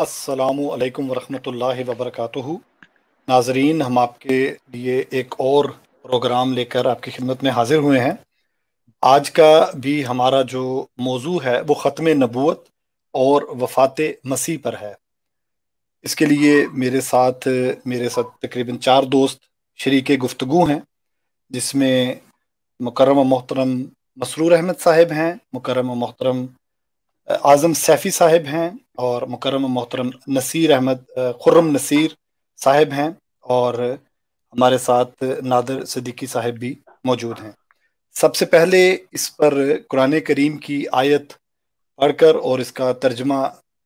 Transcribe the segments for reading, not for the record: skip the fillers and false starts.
السلام علیکم ورحمۃ اللہ وبرکاتہ۔ ناظرین، ہم آپ کے لیے ایک اور پروگرام لے کر آپ کی خدمت میں حاضر ہوئے ہیں۔ آج کا بھی ہمارا جو موضوع ہے وہ ختم نبوت اور وفات مسیح پر ہے۔ اس کے لیے میرے ساتھ تقریباً 4 دوست شریک گفتگو ہیں، جس میں مکرم و محترم مسرور احمد صاحب ہیں، مکرم و محترم اعظم سیفی صاحب ہیں، اور مکرم و محترم نصیر احمد خرم نصیر صاحب ہیں، اور ہمارے ساتھ نادر صدیقی صاحب بھی موجود ہیں۔ سب سے پہلے اس پر قرآن کریم کی آیت پڑھ کر اور اس کا ترجمہ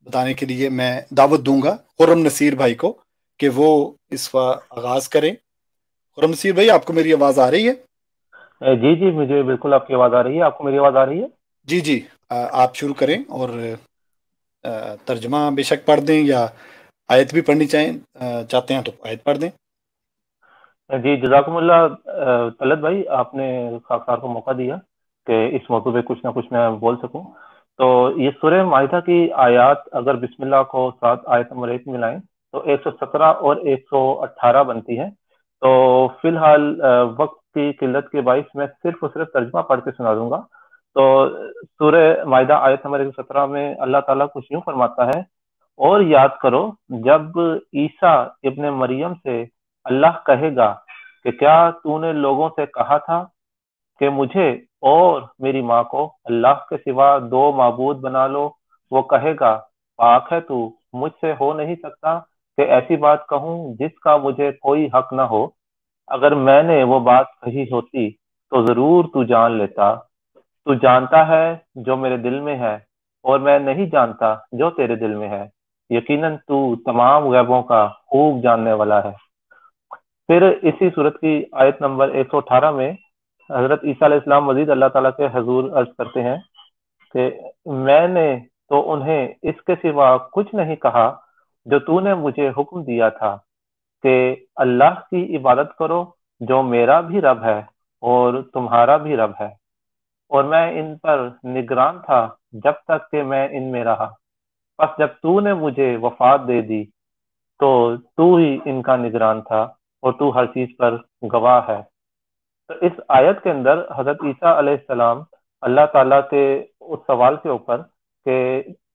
بتانے کے لیے میں دعوت دوں گا خرم نصیر بھائی کو کہ وہ اس کا آغاز کریں۔ خرم نصیر بھائی، آپ کو میری آواز آ رہی ہے؟ جی مجھے بالکل آپ کی آواز آ رہی ہے۔ آپ کو میری آواز آ رہی ہے؟ جی، آپ شروع کریں، اور ترجمہ بے شک پڑھ دیں، یا آیت بھی پڑھنی چاہتے ہیں تو آیت پڑھ دیں۔ جی، جزاکم اللہ۔ طلعت بھائی، آپ نے خاکسار کو موقع دیا کہ اس موضوع پہ کچھ نہ کچھ میں بول سکوں۔ تو یہ سورہ مائدہ کی آیات اگر بسم اللہ کو ساتھ آیت نمبر 1 ملائیں تو 117 اور 118 بنتی ہیں۔ تو فی الحال وقت کی قلت کے باعث میں صرف اور صرف ترجمہ پڑھ کے سنا دوں گا۔ تو سورہ مائدہ آیت نمبر 117 میں اللہ تعالیٰ کچھ یوں فرماتا ہے: اور یاد کرو جب عیسیٰ ابن مریم سے اللہ کہے گا کہ کیا تو نے لوگوں سے کہا تھا کہ مجھے اور میری ماں کو اللہ کے سوا 2 معبود بنا لو؟ وہ کہے گا پاک ہے تو، مجھ سے ہو نہیں سکتا کہ ایسی بات کہوں جس کا مجھے کوئی حق نہ ہو۔ اگر میں نے وہ بات کہی ہوتی تو ضرور تو جان لیتا۔ تو جانتا ہے جو میرے دل میں ہے، اور میں نہیں جانتا جو تیرے دل میں ہے۔ یقیناً تو تمام غیبوں کا خوب جاننے والا ہے۔ پھر اسی صورت کی آیت نمبر 118 میں حضرت عیسیٰ علیہ السلام مزید اللہ تعالیٰ کے حضور عرض کرتے ہیں کہ میں نے تو انہیں اس کے سوا کچھ نہیں کہا جو تو نے مجھے حکم دیا تھا کہ اللہ کی عبادت کرو جو میرا بھی رب ہے اور تمہارا بھی رب ہے، اور میں ان پر نگران تھا جب تک کہ میں ان میں رہا۔ پس جب تو نے مجھے وفات دے دی تو تو ہی ان کا نگران تھا، اور تو ہر چیز پر گواہ ہے۔ تو اس آیت کے اندر حضرت عیسیٰ علیہ السلام اللہ تعالیٰ کے اس سوال کے اوپر کہ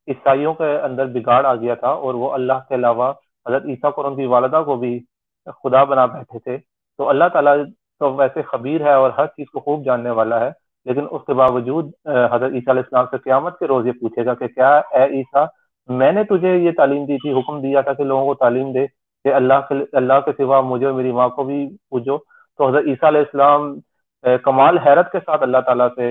عیسائیوں کے اندر بگاڑ آ گیا تھا اور وہ اللہ کے علاوہ حضرت عیسیٰ کو اور ان کی والدہ کو بھی خدا بنا بیٹھے تھے، تو اللہ تعالیٰ تو ویسے خبیر ہے اور ہر چیز کو خوب جاننے والا ہے، لیکن اس کے باوجود حضرت عیسیٰ علیہ السلام سے قیامت کے روز یہ پوچھے گا کہ کیا اے عیسیٰ، میں نے تجھے یہ تعلیم دی تھی، حکم دیا تھا کہ لوگوں کو تعلیم دے کہ اللہ کے سوا مجھے اور میری ماں کو بھی پوجو؟ تو حضرت عیسیٰ علیہ السلام کمال حیرت کے ساتھ اللہ تعالیٰ سے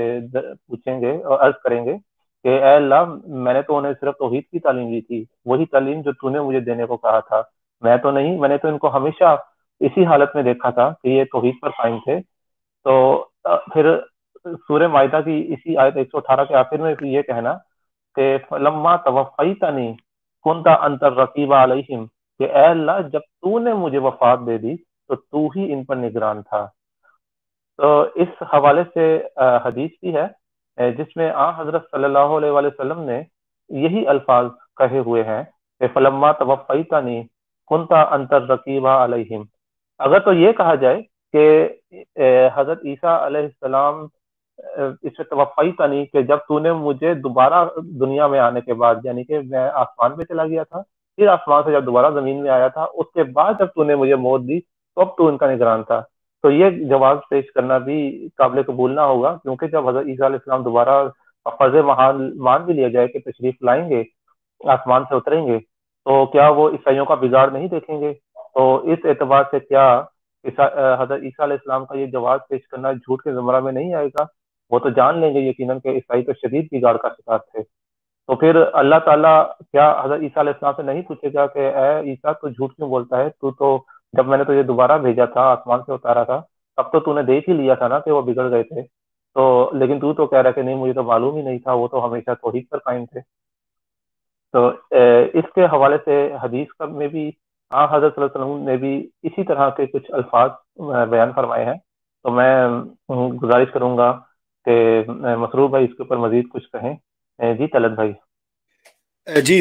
پوچھیں گے اور عرض کریں گے کہ اے اللہ، میں نے تو انہیں صرف توحید کی تعلیم دی تھی، وہی تعلیم جو تو نے مجھے دینے کو کہا تھا۔ میں تو نہیں، میں نے تو ان کو ہمیشہ اسی حالت میں دیکھا تھا کہ یہ توحید پر قائم تھے۔ تو پھر سورہ مائدہ کی اسی آیت 118 کے آخر میں یہ کہنا کہ فلما توفیتنی کنت انت الرقیب علیہم، کہ اے اللہ جب تو نے مجھے وفات دے دی تو تو ہی ان پر نگران تھا۔ تو اس حوالے سے حدیث بھی ہے جس میں حضرت صلی اللہ علیہ وآلہ وسلم نے یہی الفاظ کہے ہوئے ہیں کہ فلما توفیتنی کنت انت الرقیب علیہم۔ اگر تو یہ کہا جائے کہ حضرت عیسیٰ علیہ السلام اس سے توفیتنی کہ جب تو نے مجھے دوبارہ دنیا میں آنے کے بعد، یعنی کہ میں آسمان پہ چلا گیا تھا، پھر آسمان سے جب دوبارہ زمین میں آیا تھا، اس کے بعد جب تو نے مجھے موت دی تو اب تو ان کا نگران تھا، تو یہ جواز پیش کرنا بھی قابل قبول نہ ہوگا، کیونکہ جب حضرت عیسیٰ علیہ السلام دوبارہ فرض محال مان بھی لیا جائے کہ تشریف لائیں گے، آسمان سے اتریں گے، تو کیا وہ عیسائیوں کا بگاڑ نہیں دیکھیں گے؟ تو اس اعتبار سے کیا حضرت عیسیٰ علیہ السلام کا یہ جواز پیش کرنا جھوٹ کے زمرہ میں نہیں آئے گا؟ وہ تو جان لیں گے یقیناً کہ عیسائی تو شدید بگاڑ کا شکار تھے۔ تو پھر اللہ تعالیٰ کیا حضرت عیسیٰ علیہ السلام سے نہیں پوچھے گا کہ اے عیسیٰ تو جھوٹ کیوں بولتا ہے؟ تو جب میں نے تجھے دوبارہ بھیجا تھا، آسمان سے اتارا تھا، تب تو نے دیکھ ہی لیا تھا نا کہ وہ بگڑ گئے تھے، تو لیکن تو کہہ رہا کہ نہیں مجھے تو معلوم ہی نہیں تھا، وہ تو ہمیشہ توحید پر قائم تھے۔ تو اس کے حوالے سے حدیث میں بھی حضرت صلی اللہ علیہ وسلم نے بھی اسی طرح کے کچھ الفاظ بیان فرمائے ہیں۔ تو میں گزارش کروں گا کہ مسرور بھائی اس کے اوپر مزید کچھ کہیں۔ جی طلعت بھائی۔ جی،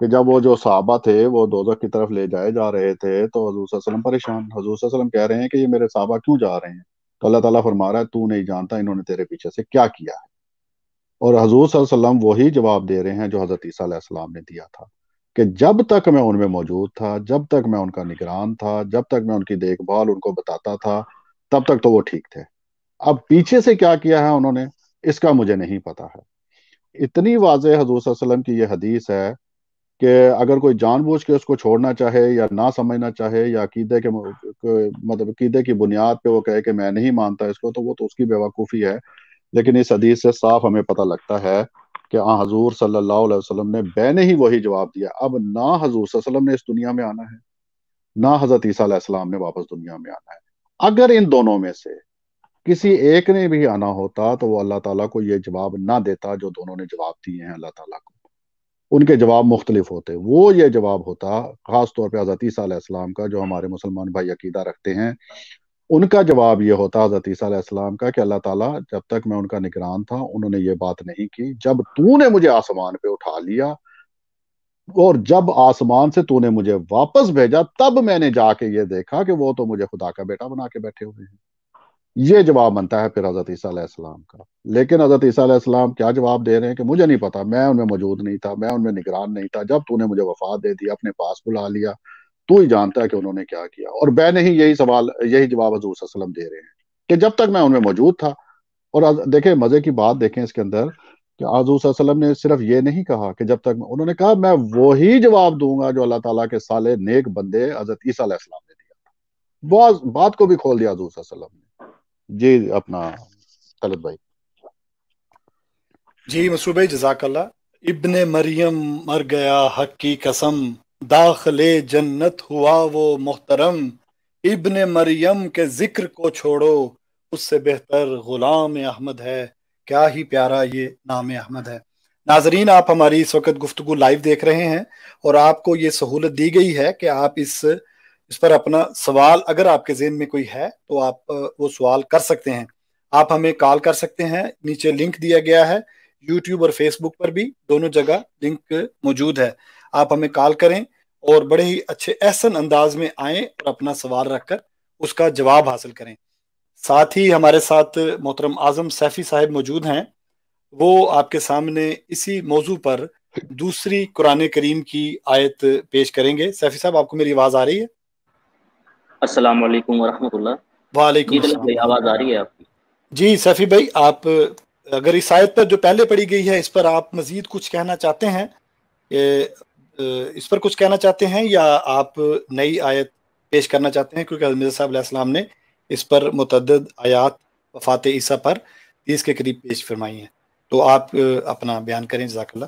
کہ جب وہ جو صحابہ تھے وہ دوزخ کی طرف لے جائے جا رہے تھے تو حضور صلی اللہ علیہ وسلم پریشان، حضور صلی اللہ علیہ وسلم کہہ رہے ہیں کہ یہ میرے صحابہ کیوں جا رہے ہیں؟ تو اللہ تعالیٰ فرما رہا ہے تو نہیں جانتا انہوں نے تیرے پیچھے سے کیا کیا ہے۔ اور حضور صلی اللہ علیہ وسلم وہی جواب دے رہے ہیں جو حضرت عیسیٰ علیہ السلام نے دیا تھا کہ جب تک میں ان میں موجود تھا، جب تک میں ان کا نگران تھا، جب تک میں ان کی دیکھ بھال ان کو بتاتا تھا، تب تک تو وہ ٹھیک تھے۔ اب پیچھے سے کیا کیا ہے انہوں نے، اس کا مجھے نہیں پتا ہے۔ اتنی واضح حضور صلی اللہ علیہ وسلم کی یہ حدیث ہے کہ اگر کوئی جان بوجھ کے اس کو چھوڑنا چاہے یا نہ سمجھنا چاہے یا عقیدے کے مطلب عقیدے کی بنیاد پہ وہ کہے کہ میں نہیں مانتا اس کو، تو وہ تو اس کی بیوقوفی ہے۔ لیکن اس حدیث سے صاف ہمیں پتہ لگتا ہے کہ حضور صلی اللہ علیہ وسلم نے بین ہی وہی جواب دیا۔ اب نہ حضور صلی اللہ علیہ وسلم نے اس دنیا میں آنا ہے، نہ حضرت عیسیٰ علیہ السلام نے واپس دنیا میں آنا ہے۔ اگر ان دونوں میں سے کسی ایک نے بھی آنا ہوتا تو وہ اللہ تعالیٰ کو یہ جواب نہ دیتا جو دونوں نے جواب دیے ہیں اللہ تعالیٰ کو، ان کے جواب مختلف ہوتے۔ وہ یہ جواب ہوتا خاص طور پہ حضرت عیسیٰ علیہ السلام کا، جو ہمارے مسلمان بھائی عقیدہ رکھتے ہیں، ان کا جواب یہ ہوتا حضرت عیسیٰ علیہ السلام کا کہ اللہ تعالیٰ جب تک میں ان کا نگران تھا انہوں نے یہ بات نہیں کی، جب تو نے مجھے آسمان پہ اٹھا لیا اور جب آسمان سے تو نے مجھے واپس بھیجا تب میں نے جا کے یہ دیکھا کہ وہ تو مجھے خدا کا بیٹا بنا کے بیٹھے ہوئے ہیں۔ یہ جواب بنتا ہے پھر حضرت عیسیٰ علیہ السلام کا۔ لیکن حضرت عیسیٰ علیہ السلام کیا جواب دے رہے ہیں کہ مجھے نہیں پتا، میں ان میں موجود نہیں تھا، میں ان میں نگران نہیں تھا، جب تو نے مجھے وفات دے دی اپنے پاس بلا لیا تو ہی جانتا ہے کہ انہوں نے کیا کیا۔ اور بے نہیں یہی جواب حضور صلی اللہ علیہ وسلم دے رہے ہیں کہ جب تک میں ان میں موجود تھا۔ اور دیکھیں مزے کی بات دیکھیں اس کے اندر کہ حضور صلی اللہ علیہ وسلم نے صرف یہ نہیں کہا کہ جب تک انہوں نے کہا میں وہی جواب دوں گا جو اللہ تعالیٰ کے صالح نیک بندے حضرت عیسیٰ علیہ السلام نے دیا۔ بات کو بھی کھول دیا حضور صلی اللہ علیہ وسلم نے۔ جی اپنا طلعت بھائی۔ جی مسعود بھائی جزاک اللہ۔ ابن مریم مر گیا حق کی قسم، داخل جنت ہوا وہ محترم، ابن مریم کے ذکر کو چھوڑو اس سے بہتر غلام احمد ہے، کیا ہی پیارا یہ نام احمد ہے۔ ناظرین آپ ہماری اس وقت گفتگو لائیو دیکھ رہے ہیں اور آپ کو یہ سہولت دی گئی ہے کہ آپ اس پر اپنا سوال اگر آپ کے ذہن میں کوئی ہے تو آپ وہ سوال کر سکتے ہیں۔ آپ ہمیں کال کر سکتے ہیں، نیچے لنک دیا گیا ہے، یوٹیوب اور فیس بک پر بھی دونوں جگہ لنک موجود ہے۔ آپ ہمیں کال کریں اور بڑے ہی اچھے احسن انداز میں آئیں اور اپنا سوال رکھ کر اس کا جواب حاصل کریں۔ ساتھ ہی ہمارے ساتھ محترم اعظم سیفی صاحب موجود ہیں، وہ آپ کے سامنے اسی موضوع پر دوسری قرآن کریم کی آیت پیش کریں گے۔ سیفی صاحب آپ کو میری آواز آ رہی ہے؟ السلام علیکم ورحمۃ اللہ۔ وعلیکم جی السلام۔ بھائی آواز آ رہی ہے آپ کی؟ جی سیفی بھائی، آپ اگر اس آیت پر جو پہلے پڑھی گئی ہے اس پر آپ مزید کچھ کہنا چاہتے ہیں، اس پر کچھ کہنا چاہتے ہیں یا آپ نئی آیت پیش کرنا چاہتے ہیں؟ کیونکہ حضرت صاحب علیہ السلام نے اس پر متعدد آیات وفات عیسیٰ پر 30 کے قریب پیش فرمائی ہیں، تو آپ اپنا بیان کریں جزاک اللہ۔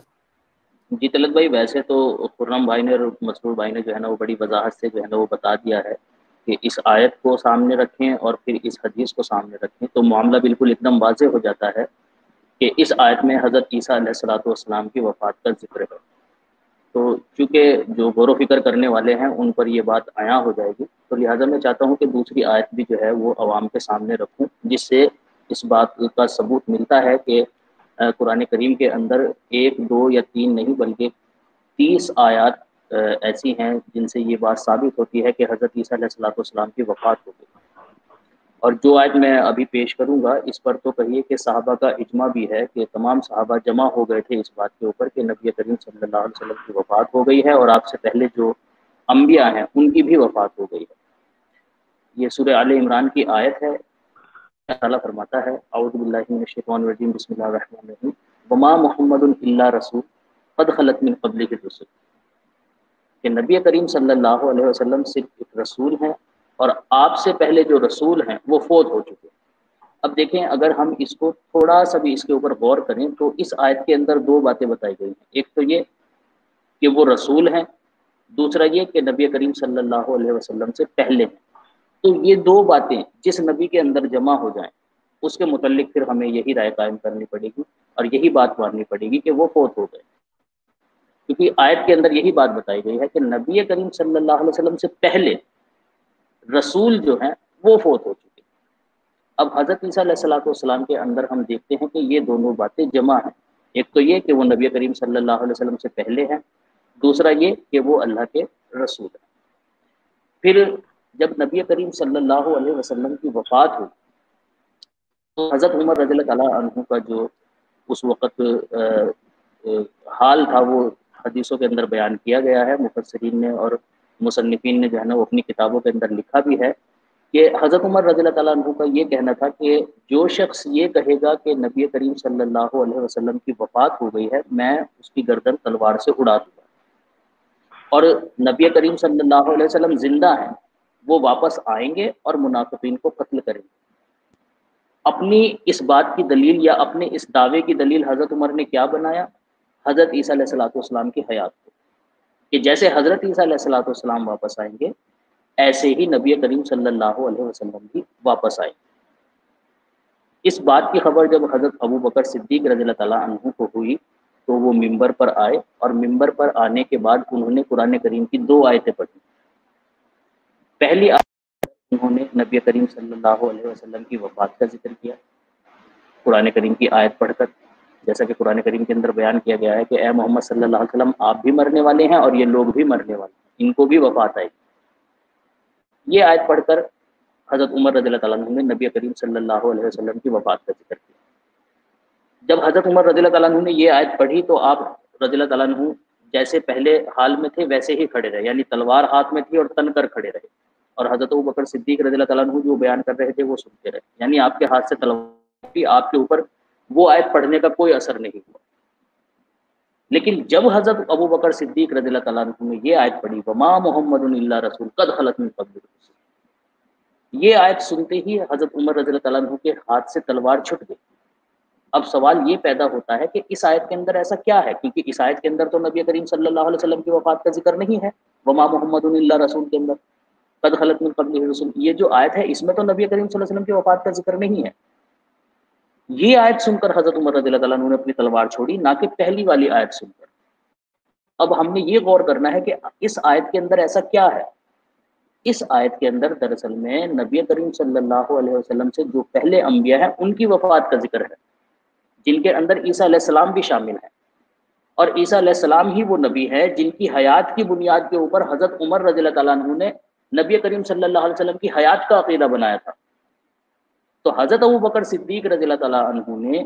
جی طلعت بھائی، ویسے تو خرم بھائی نے اور مسرور بھائی نے جو ہے نا وہ بڑی وضاحت سے جو ہے نا وہ بتا دیا ہے کہ اس آیت کو سامنے رکھیں اور پھر اس حدیث کو سامنے رکھیں تو معاملہ بالکل ایک دم واضح ہو جاتا ہے کہ اس آیت میں حضرت عیسیٰ علیہ الصلوۃ والسلام کی وفات کا ذکر ہے۔ تو چونکہ جو غور و فکر کرنے والے ہیں ان پر یہ بات عیاں ہو جائے گی، تو لہٰذا میں چاہتا ہوں کہ دوسری آیت بھی جو ہے وہ عوام کے سامنے رکھوں، جس سے اس بات کا ثبوت ملتا ہے کہ قرآن کریم کے اندر 1 2 یا 3 نہیں بلکہ 30 آیات ایسی ہیں جن سے یہ بات ثابت ہوتی ہے کہ حضرت عیسیٰ علیہ الصلوۃ والسلام کی وفات ہو گئی۔ اور جو آیت میں ابھی پیش کروں گا اس پر تو کہیے کہ صحابہ کا اجماع بھی ہے کہ تمام صحابہ جمع ہو گئے تھے اس بات کے اوپر کہ نبی کریم صلی اللہ علیہ وسلم کی وفات ہو گئی ہے اور آپ سے پہلے جو انبیاء ہیں ان کی بھی وفات ہو گئی ہے۔ یہ سورہ آل عمران کی آیت ہے۔ اللہ تعالیٰ فرماتا ہے اعوذ باللہ من الشیطان الرجیم بسم اللہ الرحمن الرحیم وما محمد الا رسول قد خلت من قبلہ الرسل، کہ نبی کریم صلی اللہ علیہ وسلم صرف ایک رسول ہیں اور آپ سے پہلے جو رسول ہیں وہ فوت ہو چکے۔ اب دیکھیں اگر ہم اس کو تھوڑا سا بھی اس کے اوپر غور کریں تو اس آیت کے اندر 2 باتیں بتائی گئی ہیں۔ ایک تو یہ کہ وہ رسول ہیں، دوسرا یہ کہ نبی کریم صلی اللہ علیہ وسلم سے پہلے ہیں۔ تو یہ 2 باتیں جس نبی کے اندر جمع ہو جائیں اس کے متعلق پھر ہمیں یہی رائے قائم کرنی پڑے گی اور یہی بات ماننی پڑے گی کہ وہ فوت ہو گئے، کیونکہ آیت کے اندر یہی بات بتائی گئی ہے کہ نبی کریم صلی اللہ علیہ وسلم سے پہلے رسول جو ہیں وہ فوت ہو چکے۔ اب حضرت عیسیٰ علیہ الصلوۃ والسلام کے اندر ہم دیکھتے ہیں کہ یہ دونوں باتیں جمع ہیں۔ ایک تو یہ کہ وہ نبی کریم صلی اللہ علیہ وسلم سے پہلے ہیں، دوسرا یہ کہ وہ اللہ کے رسول ہے۔ پھر جب نبی کریم صلی اللہ علیہ وسلم کی وفات ہوئی تو حضرت عمر رضی اللہ تعالیٰ عنہ کا جو اس وقت حال تھا وہ حدیثوں کے اندر بیان کیا گیا ہے، مفسرین نے اور مصنفین نے جو ہے نا وہ اپنی کتابوں کے اندر لکھا بھی ہے کہ حضرت عمر رضی اللہ تعالیٰ عنہ کا یہ کہنا تھا کہ جو شخص یہ کہے گا کہ نبی کریم صلی اللہ علیہ وسلم کی وفات ہو گئی ہے، میں اس کی گردن تلوار سے اڑا دوں گا، اور نبی کریم صلی اللہ علیہ وسلم زندہ ہیں، وہ واپس آئیں گے اور منافقین کو قتل کریں گے۔ اپنی اس بات کی دلیل یا اپنے اس دعوے کی دلیل حضرت عمر نے کیا بنایا؟ حضرت عیسیٰ علیہ السلام کی حیات کو، کہ جیسے حضرت عیسیٰ علیہ السلام واپس آئیں گے ایسے ہی نبی کریم صلی اللہ علیہ وسلم بھی واپس آئیں گے۔ اس بات کی خبر جب حضرت ابو بکر صدیق رضی اللہ تعالیٰ عنہ کو ہوئی تو وہ ممبر پر آئے، اور ممبر پر آنے کے بعد انہوں نے قرآن کریم کی 2 آیتیں پڑھی۔ پہلی آیت انہوں نے نبی کریم صلی اللہ علیہ وسلم کی وفات کا ذکر کیا قرآن کریم کی آیت پڑھ کر، جیسا کہ قرآن کریم کے اندر بیان کیا گیا ہے کہ اے محمد صلی اللہ علیہ وسلم آپ بھی مرنے والے ہیں اور یہ لوگ بھی مرنے والے ہیں، ان کو بھی وفات آئے گی۔ یہ آیت پڑھ کر حضرت عمر رضی اللہ تعالیٰ عنہ نے نبی کریم صلی اللہ علیہ وسلم کی وفات کا ذکر کیا۔ جب حضرت عمر رضی اللہ تعالیٰ عنہ نے یہ آیت پڑھی تو آپ رضی اللہ تعالیٰ عنہ جیسے پہلے حال میں تھے ویسے ہی کھڑے رہے، یعنی تلوار ہاتھ میں تھی اور تن کر کھڑے رہے، اور حضرت ابو بکر صدیق رضی اللہ تعالیٰ عنہ جو بیان کر رہے تھے وہ سنتے رہے، یعنی آپ کے ہاتھ سے تلوار تھی، آپ کے اوپر وہ آیت پڑھنے کا کوئی اثر نہیں ہوا۔ لیکن جب حضرت ابو بکر صدیق رضی اللہ تعالیٰ عنہ نے یہ آیت پڑھی وما محمد الا رسول قد خلت من قبلہ الرسل، یہ آیت سنتے ہی حضرت عمر رضی اللہ تعالیٰ عنہ کے ہاتھ سے تلوار چھٹ گئی۔ اب سوال یہ پیدا ہوتا ہے کہ اس آیت کے اندر ایسا کیا ہے، کیونکہ اس آیت کے اندر تو نبی کریم صلی اللہ علیہ وسلم کی وفات کا ذکر نہیں ہے، وما محمد الا رسول کے اندر قد خلت من قبلہ الرسل، یہ جو آیت ہے اس میں تو نبی کریم صلی اللہ علیہ وسلم کی وفات کا ذکر نہیں ہے۔ یہ آیت سن کر حضرت عمر رضی اللہ تعالیٰ عنہ نے اپنی تلوار چھوڑی، نہ کہ پہلی والی آیت سن کر۔ اب ہم نے یہ غور کرنا ہے کہ اس آیت کے اندر ایسا کیا ہے۔ اس آیت کے اندر دراصل میں نبی کریم صلی اللہ علیہ وسلم سے جو پہلے انبیاء ہیں ان کی وفات کا ذکر ہے، جن کے اندر عیسیٰ علیہ السلام بھی شامل ہیں، اور عیسیٰ علیہ السلام ہی وہ نبی ہے جن کی حیات کی بنیاد کے اوپر حضرت عمر رضی اللہ تعالیٰ عنہ نے نبی کریم صلی اللہ علیہ وسلم کی حیات کا عقیدہ بنایا تھا۔ تو حضرت ابو بکر صدیق رضی اللہ تعالیٰ عنہ نے،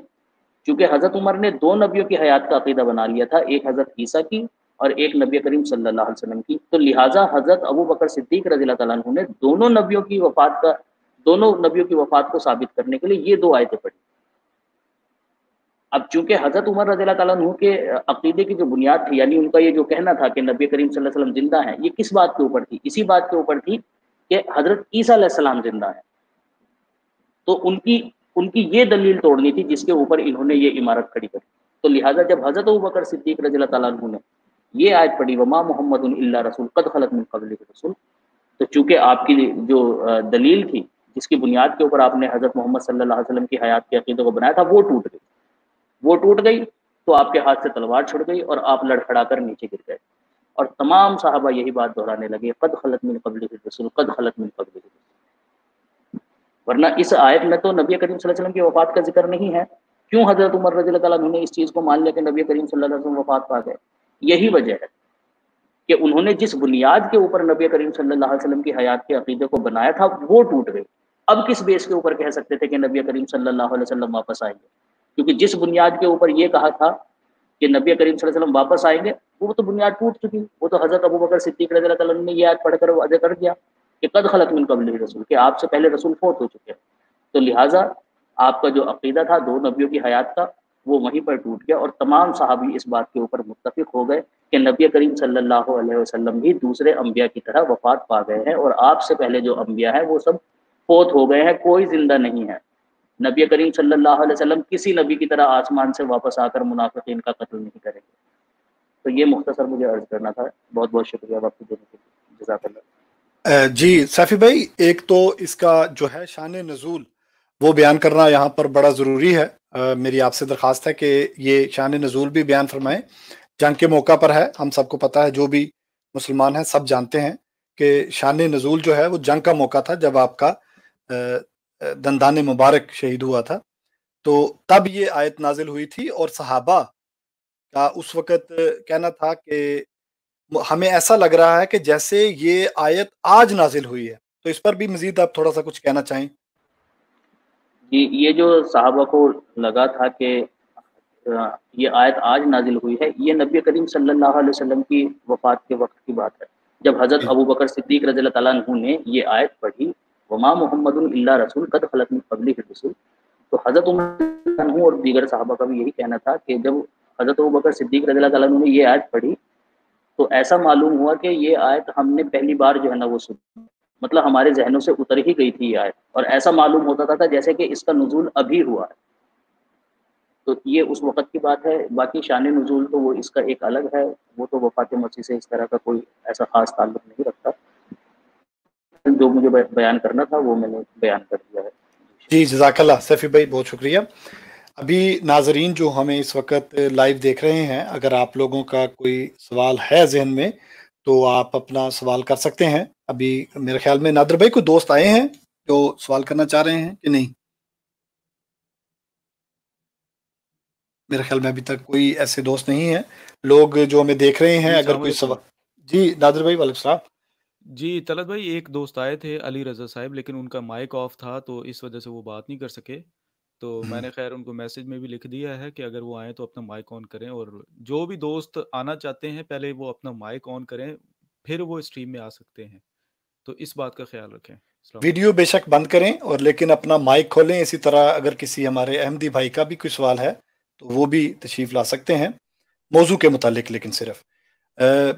چونکہ حضرت عمر نے 2 نبیوں کی حیات کا عقیدہ بنا لیا تھا، ایک حضرت عیسیٰ کی اور ایک نبی کریم صلی اللہ علیہ وسلم کی، تو لہٰذا حضرت ابو بکر صدیق رضی اللہ تعالیٰ عنہ نے دونوں نبیوں کی وفات کو ثابت کرنے کے لیے یہ 2 آیتیں پڑھی۔ اب چونکہ حضرت عمر رضی اللہ تعالیٰ عنہ کے عقیدے کی جو بنیاد تھی، یعنی ان کا یہ جو کہنا تھا کہ نبی کریم صلی اللہ علیہ وسلم زندہ ہیں، یہ کس بات کے اوپر تھی؟ اسی بات کے اوپر تھی کہ حضرت عیسیٰ علیہ السلام زندہ ہیں، تو ان کی یہ دلیل توڑنی تھی جس کے اوپر انہوں نے یہ عمارت کھڑی کری۔ تو لہٰذا جب حضرت ابو بکر صدیق رضی اللہ تعالیٰ عنہ نے یہ آیت پڑھی وما محمد الا رسول قد خلت من قبلہ الرسل، تو چونکہ آپ کی جو دلیل تھی جس کی بنیاد کے اوپر آپ نے حضرت محمد صلی اللہ علیہ وسلم کی حیات کے عقیدے کو بنایا تھا وہ ٹوٹ گئی تو آپ کے ہاتھ سے تلوار چھڑ گئی اور آپ لڑکھڑا کر نیچے گر گئے، اور تمام صحابہ یہی بات دہرانے لگے قد خلت من قبلہ الرسل قد خلت من قبلہ الرسل۔ ورنہ اس آیت میں تو نبی کریم صلی اللہ علیہ وسلم کی وفات کا ذکر نہیں ہے، کیوں حضرت عمر رضی اللہ تعالیٰ عنہ نے اس چیز کو مان لیا کہ نبی کریم صلی اللہ علیہ وسلم وفات پا گئے؟ یہی وجہ ہے کہ انہوں نے جس بنیاد کے اوپر نبی کریم صلی اللہ علیہ وسلم کی حیات کے عقیدے کو بنایا تھا وہ ٹوٹ گئی۔ اب کس بیس کے اوپر کہہ سکتے تھے کہ نبی کریم صلی اللہ علیہ وسلم واپس آئیں گے؟ کیونکہ جس بنیاد کے اوپر یہ کہا تھا کہ نبی کریم صلی اللہ علیہ وسلم واپس آئیں گے وہ تو بنیاد ٹوٹ چکی، وہ تو حضرت ابو بکر صدیق رضی اللہ تعالیٰ عنہ نے یہ آیت پڑھ کر وعدہ کر دیا کہ قد خلت من قبلہ الرسل، کہ آپ سے پہلے رسول فوت ہو چکے ہیں، تو لہٰذا آپ کا جو عقیدہ تھا 2 نبیوں کی حیات کا وہ وہیں پر ٹوٹ گیا، اور تمام صحابی اس بات کے اوپر متفق ہو گئے کہ نبی کریم صلی اللہ علیہ وسلم بھی دوسرے انبیاء کی طرح وفات پا گئے ہیں، اور آپ سے پہلے جو انبیاء ہیں وہ سب فوت ہو گئے ہیں، کوئی زندہ نہیں ہے۔ نبی کریم صلی اللہ علیہ وسلم کسی نبی کی طرح آسمان سے واپس آ کر منافقین کا قتل نہیں کریں گے۔ تو یہ مختصر مجھے عرض کرنا تھا، بہت بہت شکریہ وقت دینے کے لیے، جزاک اللہ۔ جی سیفی بھائی، ایک تو اس کا جو ہے شان نزول وہ بیان کرنا یہاں پر بڑا ضروری ہے، میری آپ سے درخواست ہے کہ یہ شان نزول بھی بیان فرمائیں۔ جنگ کے موقع پر ہے، ہم سب کو پتہ ہے، جو بھی مسلمان ہیں سب جانتے ہیں کہ شان نزول جو ہے وہ جنگ کا موقع تھا جب آپ کا دندان مبارک شہید ہوا تھا، تو تب یہ آیت نازل ہوئی تھی، اور صحابہ کا اس وقت کہنا تھا کہ ہمیں ایسا لگ رہا ہے کہ جیسے یہ آیت آج نازل ہوئی ہے، تو اس پر بھی مزید آپ تھوڑا سا کچھ کہنا چاہیں؟ جی، یہ جو صحابہ کو لگا تھا کہ یہ آیت آج نازل ہوئی ہے، یہ نبی کریم صلی اللہ علیہ وسلم کی وفات کے وقت کی بات ہے، جب حضرت جی ابو بکر صدیق رضی اللہ تعالیٰ عنہ نے یہ آیت پڑھی، وما محمد الا رسول قد خلت من قبلہ الرسل، تو حضرت عمر عنہ اور دیگر صحابہ کا بھی یہی کہنا تھا کہ جب حضرت ابو بکر صدیق رضی اللہ تعالیٰ عنہ نے یہ آیت پڑھی تو ایسا معلوم ہوا کہ یہ آیت ہم نے پہلی بار جو ہے نا وہ سنی، مطلب ہمارے ذہنوں سے اتر ہی گئی تھی یہ آیت، اور ایسا معلوم ہوتا تھا جیسے کہ اس کا نزول ابھی ہوا ہے۔ تو یہ اس وقت کی بات ہے، باقی شان نزول تو وہ اس کا ایک الگ ہے، وہ تو وفات مسیح سے اس طرح کا کوئی ایسا خاص تعلق نہیں رکھتا۔ جو مجھے بیان کرنا تھا وہ میں نے بیان کر دیا ہے۔ جی، جزاک اللہ سیفی بھائی، بہت شکریہ۔ ابھی ناظرین جو ہمیں اس وقت لائیو دیکھ رہے ہیں، اگر آپ لوگوں کا کوئی سوال ہے ذہن میں تو آپ اپنا سوال کر سکتے ہیں۔ ابھی میرے خیال میں نادر بھائی کوئی دوست آئے ہیں جو سوال کرنا چاہ رہے ہیں کہ نہیں؟ میرے خیال میں ابھی تک کوئی ایسے دوست نہیں ہیں۔ لوگ جو ہمیں دیکھ رہے ہیں، جی اگر السلام کوئی علیکم۔ سوال، جی نادر بھائی وعلیکم السلام۔ جی طلعت بھائی، ایک دوست آئے تھے علی رضا صاحب، لیکن ان کا مائک آف تھا تو اس وجہ سے وہ بات نہیں کر سکے، تو میں نے خیر ان کو میسج میں بھی لکھ دیا ہے کہ اگر وہ آئیں تو اپنا مائک آن کریں، اور جو بھی دوست آنا چاہتے ہیں پہلے وہ اپنا مائک آن کریں، پھر وہ اسٹریم میں آ سکتے ہیں، تو اس بات کا خیال رکھیں۔ السلام علیکم۔ ویڈیو بے شک بند کریں اور لیکن اپنا مائک کھولیں۔ اسی طرح اگر کسی ہمارے احمدی بھائی کا بھی کوئی سوال ہے تو وہ بھی تشریف لا سکتے ہیں موضوع کے متعلق، لیکن صرف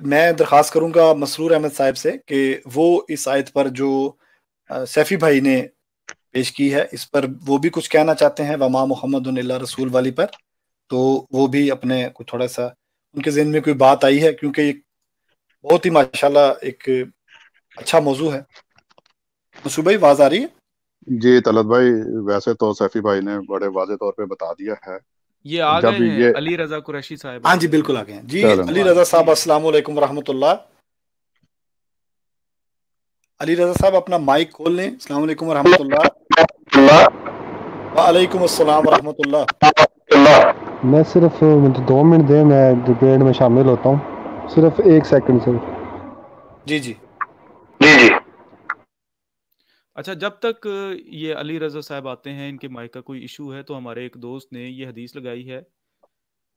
میں درخواست کروں گا مسرور احمد صاحب سے کہ وہ اس آیت پر جو سیفی بھائی نے پیش کی ہے اس پر وہ بھی کچھ کہنا چاہتے ہیں، وما محمد الا رسول والی پر، تو وہ بھی اپنے کو تھوڑا سا ان کے ذہن میں کوئی بات آئی ہے، کیونکہ یہ بہت ہی ماشاءاللہ ایک اچھا موضوع ہے۔ مسعود بھائی آواز آ رہی ہے؟ جی طلعت بھائی، ویسے تو سیفی بھائی نے بڑے واضح طور پہ بتا دیا ہے۔ یہ آ جب گئے ہیں یہ علی رضا قریشی صاحب۔ ہاں جی بالکل آ گئے ہیں جی۔ چلیں علی رضا صاحب السلام علیکم ورحمۃ اللہ۔ علی رضا صاحب اپنا مائک کھول لیں۔ السلام علیکم ورحمۃ اللہ۔ وعلیکم السلام ورحمۃ اللہ۔ میں صرف مجھے 2 منٹ دیں، میں ڈبیٹ میں شامل ہوتا ہوں، صرف 1 سیکنڈ سے۔ جی جی اچھا، جب تک یہ علی رضا صاحب آتے ہیں، ان کے مائک کا کوئی ایشو ہے، تو ہمارے ایک دوست نے یہ حدیث لگائی ہے،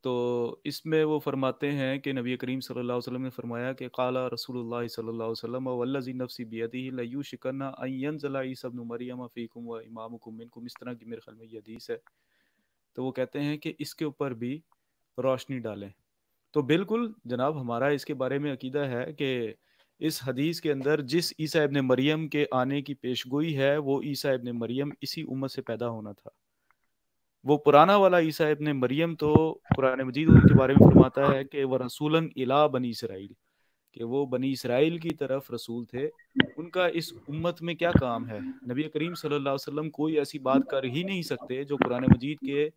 تو اس میں وہ فرماتے ہیں کہ نبی کریم صلی اللہ علیہ وسلم نے فرمایا کہ قال رسول اللہ صلی اللہ علیہ وسلم والذی نفسی بیدہ لیوشکن ان ینزل عیسی ابن مریم فیکم و امامکم منکم، اس طرح کی میرے خیال میں یہ حدیث ہے، تو وہ کہتے ہیں کہ اس کے اوپر بھی روشنی ڈالیں۔ تو بالکل جناب، ہمارا اس کے بارے میں عقیدہ ہے کہ اس حدیث کے اندر جس عیسیٰ ابن مریم کے آنے کی پیشگوئی ہے، وہ عیسیٰ ابن مریم اسی امت سے پیدا ہونا تھا۔ وہ پرانا والا عیسیٰ ابن مریم تو قرآن مجید ان کے بارے میں فرماتا ہے کہ وہ رسولاً الی بنی اسرائیل، کہ وہ بنی اسرائیل کی طرف رسول تھے۔ ان کا اس امت میں کیا کام ہے؟ نبی کریم صلی اللہ علیہ وسلم کوئی ایسی بات کر ہی نہیں سکتے جو قرآن مجید کے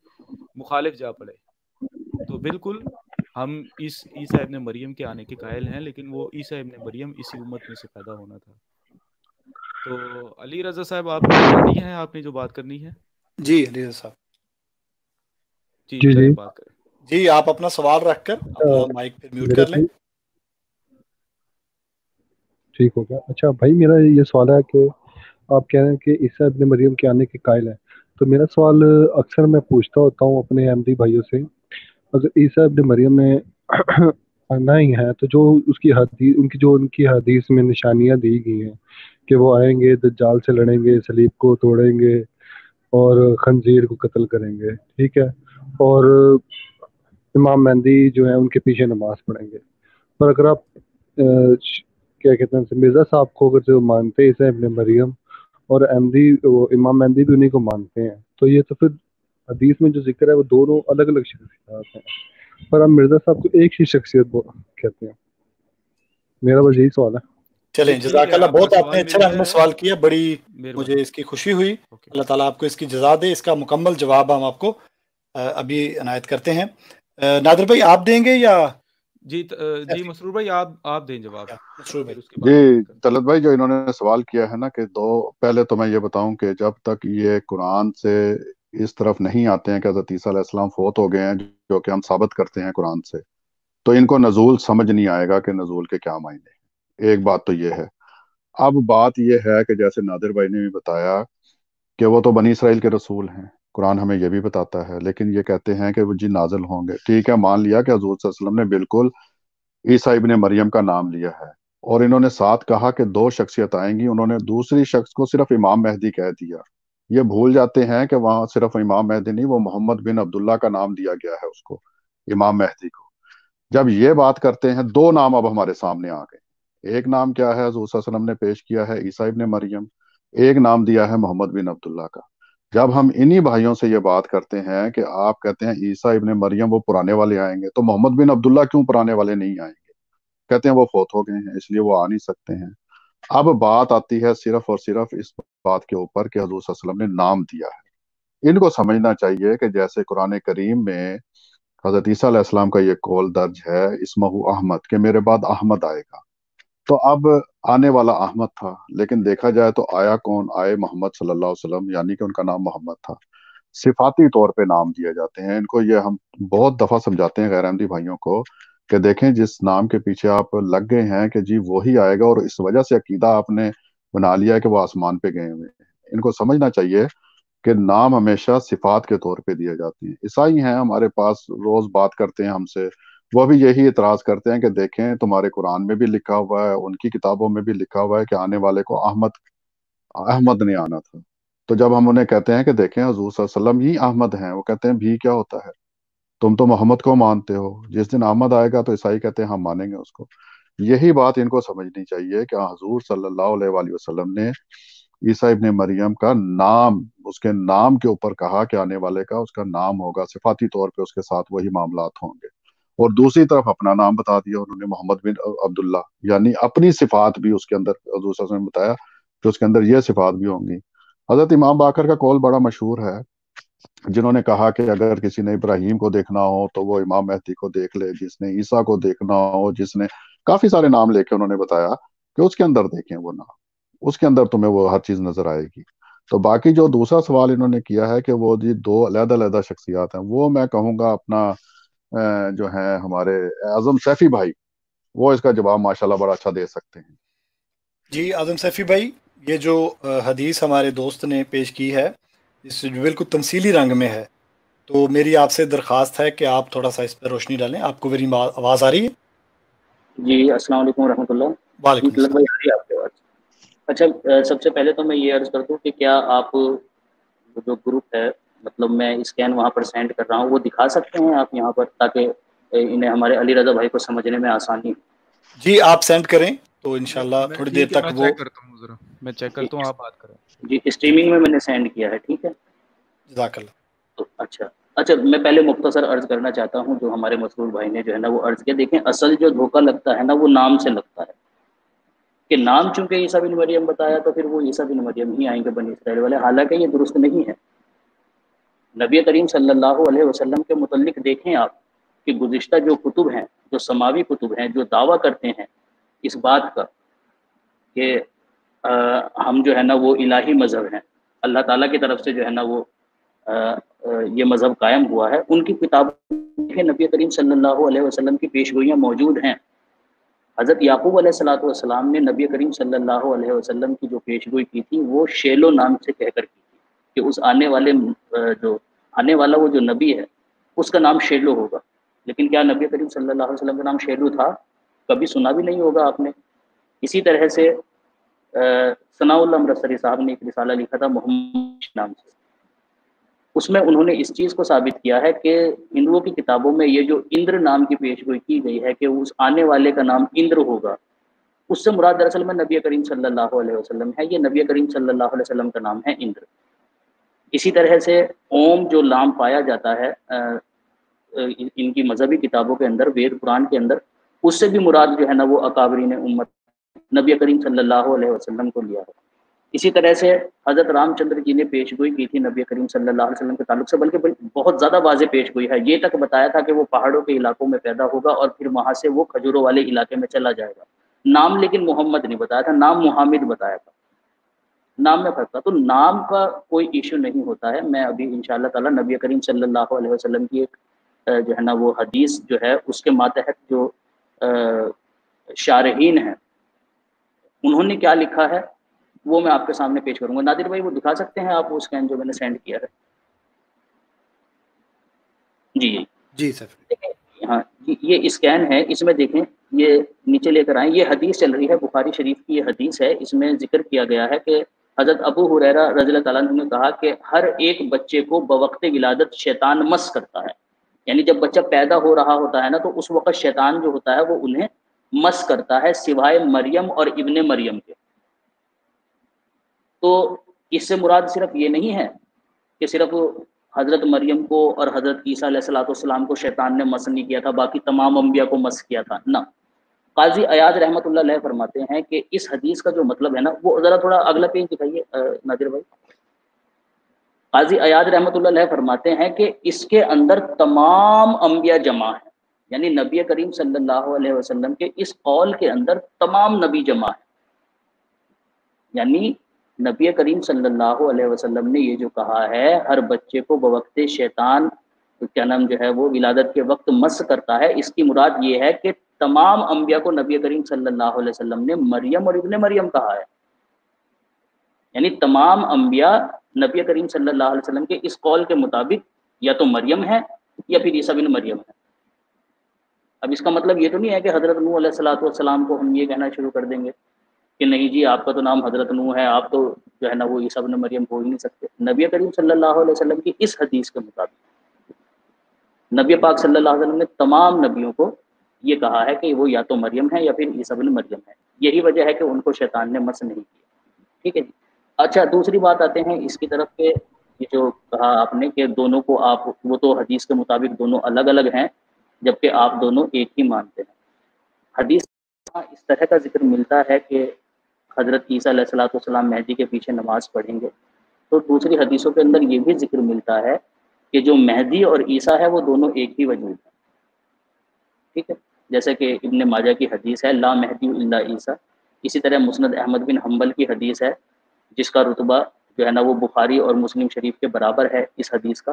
مخالف جا پڑے۔ تو بالکل ہم اس عیسیٰ ابن مریم کے آنے کے قائل ہیں، لیکن وہ عیسیٰ ابن مریم اسی امت میں سے پیدا ہونا تھا۔ تو علی رضا صاحب، آپ ریڈی ہیں؟ آپ نے جو بات کرنی ہے؟ جی علی رضا صاحب جی جی چلیں بات کریں۔ جی، آپ اپنا سوال رکھ کر اپنا مائک پہ میوٹ کر لیں۔ ٹھیک ہو گیا۔ اچھا بھائی، میرا یہ سوال ہے کہ آپ کہہ رہے ہیں کہ عیسیٰ ابن مریم کے آنے کے قائل ہیں، تو میرا سوال اکثر میں پوچھتا ہوتا ہوں اپنے احمدی بھائیوں سے، اگر عیسیٰ ابن مریم نے آنا ہی ہے تو جو اس کی حدیث، ان کی حدیث میں نشانیاں دی گئی ہیں کہ وہ آئیں گے، دجال سے لڑیں گے، صلیب کو توڑیں گے اور خنزیر کو قتل کریں گے، ٹھیک ہے، اور امام مہدی جو ہیں ان کے پیچھے نماز پڑھیں گے، پر اگر آپ کیا کہتے ہیں مرزا صاحب کو اگر جو مانتے ہیں ابن مریم، اور احمدی وہ امام مہدی بھی انہیں کو مانتے ہیں، تو یہ تو پھر حدیث میں جو ذکر ہے وہ دونوں الگ الگ شخصیات ہیں، پر ہم مرزا صاحب کو ایک ہی شخصیت کہتے ہیں۔ میرا بس یہی سوال ہے۔ چلیں، ٹھیک جزاک ہے، اللہ، آپ کا بہت آپ سوال نے مل اچھا رنگ گیا میں ہے، سوال کیا، بڑی مہربانی۔ مجھے اس کی خوشی ہوئی۔ اوکے۔ اللہ تعالیٰ آپ کو اس کی جزا دے۔ اس کا مکمل جواب ہم آپ کو ابھی عنایت کرتے ہیں۔ نادر بھائی آپ دیں گے یا جی مسرور بھائی، آپ دیں جواب، مسرور بھائی؟ پھر اس کے بعد میں جی بات کرتا ہوں۔ طلعت بھائی، جو انہوں نے سوال کیا ہے نا کہ پہلے تو میں یہ بتاؤں کہ جب تک یہ قرآن سے اس طرف نہیں آتے ہیں کہ حضرت عیسیٰ علیہ السلام فوت ہو گئے ہیں، جو کہ ہم ثابت کرتے ہیں قرآن سے، تو ان کو نزول سمجھ نہیں آئے گا کہ نزول کے کیا معنی ہیں۔ ایک بات تو یہ ہے۔ اب بات یہ ہے کہ جیسے نادر بھائی نے بھی بتایا کہ وہ تو بنی اسرائیل کے رسول ہیں، قرآن ہمیں یہ بھی بتاتا ہے، لیکن یہ کہتے ہیں کہ وہ جی نازل ہوں گے۔ ٹھیک ہے، مان لیا کہ حضور صلی اللہ علیہ وسلم نے بالکل عیسیٰ ابن مریم کا نام لیا ہے، اور انہوں نے ساتھ کہا کہ دو شخصیت آئیں گی، انہوں نے دوسری شخص کو صرف امام مہدی کہہ دیا۔ یہ بھول جاتے ہیں کہ وہاں صرف امام مہدی نہیں، وہ محمد بن عبداللہ کا نام دیا گیا ہے اس کو، امام مہدی کو۔ جب یہ بات کرتے ہیں، دو نام اب ہمارے سامنے آ گئے۔ ایک نام کیا ہے حضور صلی اللہ علیہ وسلم نے پیش کیا ہے، عیسیٰ ابن مریم، ایک نام دیا ہے محمد بن عبداللہ کا۔ جب ہم انہی بھائیوں سے یہ بات کرتے ہیں کہ آپ کہتے ہیں عیسیٰ ابن مریم وہ پرانے والے آئیں گے، تو محمد بن عبداللہ کیوں پرانے والے نہیں آئیں گے؟ کہتے ہیں وہ فوت ہو گئے ہیں اس لیے وہ آ نہیں سکتے ہیں۔ اب بات آتی ہے صرف اور صرف اس بات کے اوپر کہ حضور صلی اللہ علیہ وسلم نے نام دیا ہے۔ ان کو سمجھنا چاہیے کہ جیسے قرآن کریم میں حضرت عیسیٰ علیہ السلام کا یہ قول درج ہے، اسمہ احمد، کہ میرے بعد احمد آئے گا، تو اب آنے والا احمد تھا، لیکن دیکھا جائے تو آیا کون؟ آئے محمد صلی اللہ علیہ وسلم، یعنی کہ ان کا نام محمد تھا۔ صفاتی طور پہ نام دیے جاتے ہیں، ان کو یہ ہم بہت دفعہ سمجھاتے ہیں غیر احمدی بھائیوں کو کہ دیکھیں جس نام کے پیچھے آپ لگ گئے ہیں کہ جی وہی آئے گا، اور اس وجہ سے عقیدہ آپ نے بنا لیا ہے کہ وہ آسمان پہ گئے ہوئے ہیں۔ ان کو سمجھنا چاہیے کہ نام ہمیشہ صفات کے طور پہ دیے جاتے ہیں۔ عیسائی ہیں ہمارے پاس، روز بات کرتے ہیں ہم سے، وہ بھی یہی اعتراض کرتے ہیں کہ دیکھیں تمہارے قرآن میں بھی لکھا ہوا ہے، ان کی کتابوں میں بھی لکھا ہوا ہے کہ آنے والے کو احمد نے آنا تھا۔ تو جب ہم انہیں کہتے ہیں کہ دیکھیں حضور صلی اللہ علیہ وسلم ہی احمد ہیں، وہ کہتے ہیں بھی کیا ہوتا ہے، تم تو محمد کو مانتے ہو، جس دن احمد آئے گا تو عیسائی کہتے ہیں ہم مانیں گے اس کو۔ یہی بات ان کو سمجھنی چاہیے کہ حضور صلی اللہ علیہ وآلہ وسلم نے عیسیٰ ابن مریم کا نام، اس کے نام کے اوپر کہا کہ آنے والے کا اس کا نام ہوگا، صفاتی طور پہ اس کے ساتھ وہی معاملات ہوں گے، اور دوسری طرف اپنا نام بتا دیا انہوں نے، محمد بن عبداللہ، یعنی اپنی صفات بھی اس کے اندر حضور صلی اللہ علیہ وسلم نے بتایا کہ اس کے اندر یہ صفات بھی ہوں گی۔ حضرت امام باقر کا قول بڑا مشہور ہے، جنہوں نے کہا کہ اگر کسی نے ابراہیم کو دیکھنا ہو تو وہ امام مہدی کو دیکھ لے، جس نے عیسیٰ کو دیکھنا ہو، جس نے کافی سارے نام لے کے انہوں نے بتایا کہ اس کے اندر دیکھیں وہ نام، اس کے اندر تمہیں وہ ہر چیز نظر آئے گی۔ تو باقی جو دوسرا سوال انہوں نے کیا ہے کہ وہ جی دو علیحدہ علیحدہ شخصیات ہیں، وہ میں کہوں گا اپنا جو ہیں ہمارے اعظم سیفی بھائی، وہ اس کا جواب ماشاءاللہ بڑا اچھا دے سکتے ہیں۔ جی اعظم سیفی بھائی، یہ جو حدیث ہمارے دوست نے پیش کی ہے اس بالکل تمثیلی رنگ میں ہے، تو میری آپ سے درخواست ہے کہ آپ تھوڑا سا اس پہ روشنی ڈالیں۔ آپ کو میری آواز آ رہی ہے؟ جی السلام علیکم ورحمۃ اللہ۔ جی وعلیکم طلعت بھائی السلام۔ آ رہی ہے آپ کی آواز؟ اچھا، سب سے پہلے تو میں یہ عرض کر دوں کہ کیا آپ جو گروپ ہے، مطلب میں اسکین وہاں پر سینڈ کر رہا ہوں، وہ دکھا سکتے ہیں آپ یہاں پر، تاکہ انہیں ہمارے علی رضا بھائی کو سمجھنے میں آسانی ہو؟ جی آپ سینڈ کریں تو انشاءاللہ تھوڑی دیر ٹھیک ہے، تک میں وہ چیک کرتا ہوں ذرا، میں چیک کرتا ہوں، آپ بات کریں۔ جی اسٹریمنگ میں نے سینڈ کیا ہے، ٹھیک ہے؟ جزاک اللہ۔ تو اچھا میں پہلے مختصر عرض کرنا چاہتا ہوں، جو ہمارے مسرور بھائی نے جو ہے نا وہ عرض کیا، دیکھیں اصل جو دھوکہ لگتا ہے نا وہ نام سے لگتا ہے، کہ نام چونکہ عیسیٰ بن مریم بتایا تو پھر وہ عیسیٰ بن مریم ہی آئیں گے بنی اسرائیل والے، حالانکہ یہ درست نہیں ہے۔ نبی کریم صلی اللہ علیہ وسلم کے متعلق دیکھیں آپ کہ گزشتہ جو کتب ہیں، جو سماوی کتب ہیں، جو دعویٰ کرتے ہیں اس بات کا کہ ہم جو ہے نا وہ الہی مذہب ہیں، اللہ تعالیٰ کی طرف سے جو ہے نا وہ یہ مذہب قائم ہوا ہے، ان کی کتابوں میں نبی کریم صلی اللہ علیہ وسلم کی پیشگوئیاں موجود ہیں۔ حضرت یعقوب علیہ السلام نے نبی کریم صلی اللہ علیہ وسلم کی جو پیشگوئی کی تھی وہ شیلو نام سے کہہ کر کی تھی، کہ اس آنے والا وہ جو نبی ہے اس کا نام شیلو ہوگا۔ لیکن کیا نبی کریم صلی اللہ علیہ وسلم کا نام شیلو تھا؟ کبھی سنا بھی نہیں ہوگا آپ نے۔ اسی طرح سے ثناء اللہ امرتسری صاحب نے ایک رسالہ لکھا تھا محمد نام سے، اس میں انہوں نے اس چیز کو ثابت کیا ہے کہ ہندوؤں کی کتابوں میں یہ جو اندر نام کی پیشگوئی کی گئی ہے کہ اس آنے والے کا نام اندر ہوگا، اس سے مراد دراصل میں نبی کریم صلی اللہ علیہ وسلم ہے، یہ نبی کریم صلی اللہ علیہ وسلم کا نام ہے اندر۔ اسی طرح سے اوم جو نام پایا جاتا ہے ان کی مذہبی کتابوں کے اندر، وید قرآن کے اندر، اس سے بھی مراد جو ہے نا وہ اکابرین امت نبی کریم صلی اللہ علیہ وسلم کو لیا ہے۔ اسی طرح سے حضرت رام چندر جی نے پیشگوئی کی تھی نبی کریم صلی اللہ علیہ وسلم کے تعلق سے، بلکہ بہت زیادہ واضح پیشگوئی ہے، یہ تک بتایا تھا کہ وہ پہاڑوں کے علاقوں میں پیدا ہوگا اور پھر وہاں سے وہ کھجوروں والے علاقے میں چلا جائے گا۔ نام لیکن محمد نہیں بتایا تھا، نام محمد بتایا تھا، نام میں فرق تھا۔ تو نام کا کوئی ایشو نہیں ہوتا ہے۔ میں ابھی انشاءاللہ تعالی نبی کریم صلی اللہ علیہ وسلم کی ایک جو ہے نا وہ حدیث جو ہے اس کے ماتحت جو شارحین ہیں انہوں نے کیا لکھا ہے وہ میں آپ کے سامنے پیش کروں گا. نادر بھائی وہ دکھا سکتے ہیں آپ وہ اسکین جو میں نے سینڈ کیا ہے؟ جی سر. ہاں یہ اسکین ہے, اس میں دیکھیں یہ نیچے لے کر آئیں, یہ حدیث چل رہی ہے بخاری شریف کی, یہ حدیث ہے. اس میں ذکر کیا گیا ہے کہ حضرت ابو ہریرہ رضی اللہ تعالیٰ عنہ نے کہا کہ ہر ایک بچے کو بوقت ولادت شیطان مس کرتا ہے. یعنی جب بچہ پیدا ہو رہا ہوتا ہے نا تو اس وقت شیطان جو ہوتا ہے وہ انہیں مس کرتا ہے سوائے مریم اور ابن مریم کے. تو اس سے مراد صرف یہ نہیں ہے کہ صرف حضرت مریم کو اور حضرت عیسیٰ علیہ الصلوۃ والسلام کو شیطان نے مس نہیں کیا تھا, باقی تمام انبیاء کو مس کیا تھا نہ. قاضی ایاز رحمۃ اللہ علیہ فرماتے ہیں کہ اس حدیث کا جو مطلب ہے نا وہ ذرا تھوڑا اگلا پیج دکھائیے نادر بھائی. قاضی ایاز رحمۃ اللہ علیہ فرماتے ہیں کہ اس کے اندر تمام انبیاء جمع ہیں, یعنی نبی کریم صلی اللہ علیہ وسلم کے اس قول کے اندر تمام نبی جمع ہیں. یعنی نبی کریم صلی اللہ علیہ وسلم نے یہ جو کہا ہے ہر بچے کو بوقت شیطان کیا نام جو ہے وہ ولادت کے وقت مس کرتا ہے, اس کی مراد یہ ہے کہ تمام انبیاء کو نبی کریم صلی اللہ علیہ وسلم نے مریم اور ابن مریم کہا ہے. یعنی تمام انبیاء نبی کریم صلی اللہ علیہ وسلم کے اس قول کے مطابق یا تو مریم ہے یا پھر عیسیٰ بن مریم ہے. اب اس کا مطلب یہ تو نہیں ہے کہ حضرت نوح علیہ الصلوۃ والسلام کو ہم یہ کہنا شروع کر دیں گے کہ نہیں جی آپ کا تو نام حضرت نوح ہے, آپ تو جو ہے نا وہ عیسیٰ بن مریم ہو ہی نہیں سکتے. نبی کریم صلی اللہ علیہ وسلم کی اس حدیث کے مطابق نبی پاک صلی اللہ علیہ وسلم نے تمام نبیوں کو یہ کہا ہے کہ وہ یا تو مریم ہے یا پھر عیسیٰ بن مریم ہے. یہی وجہ ہے کہ ان کو شیطان نے مس نہیں کیا. ٹھیک ہے جی. اچھا دوسری بات آتے ہیں اس کی طرف کہ یہ جو کہا آپ نے کہ دونوں کو آپ وہ تو حدیث کے مطابق دونوں الگ الگ ہیں جبکہ آپ دونوں ایک ہی مانتے ہیں. حدیث اس طرح کا ذکر ملتا ہے کہ حضرت عیسیٰ علیہ الصلوۃ والسلام مہدی کے پیچھے نماز پڑھیں گے, تو دوسری حدیثوں کے اندر یہ بھی ذکر ملتا ہے کہ جو مہدی اور عیسیٰ ہے وہ دونوں ایک ہی وجود ہیں. ٹھیک ہے, جیسے کہ ابن ماجہ کی حدیث ہے لا مہدی الا عیسیٰ. اسی طرح مسند احمد بن حنبل کی حدیث ہے جس کا رتبہ جو ہے نا وہ بخاری اور مسلم شریف کے برابر ہے اس حدیث کا,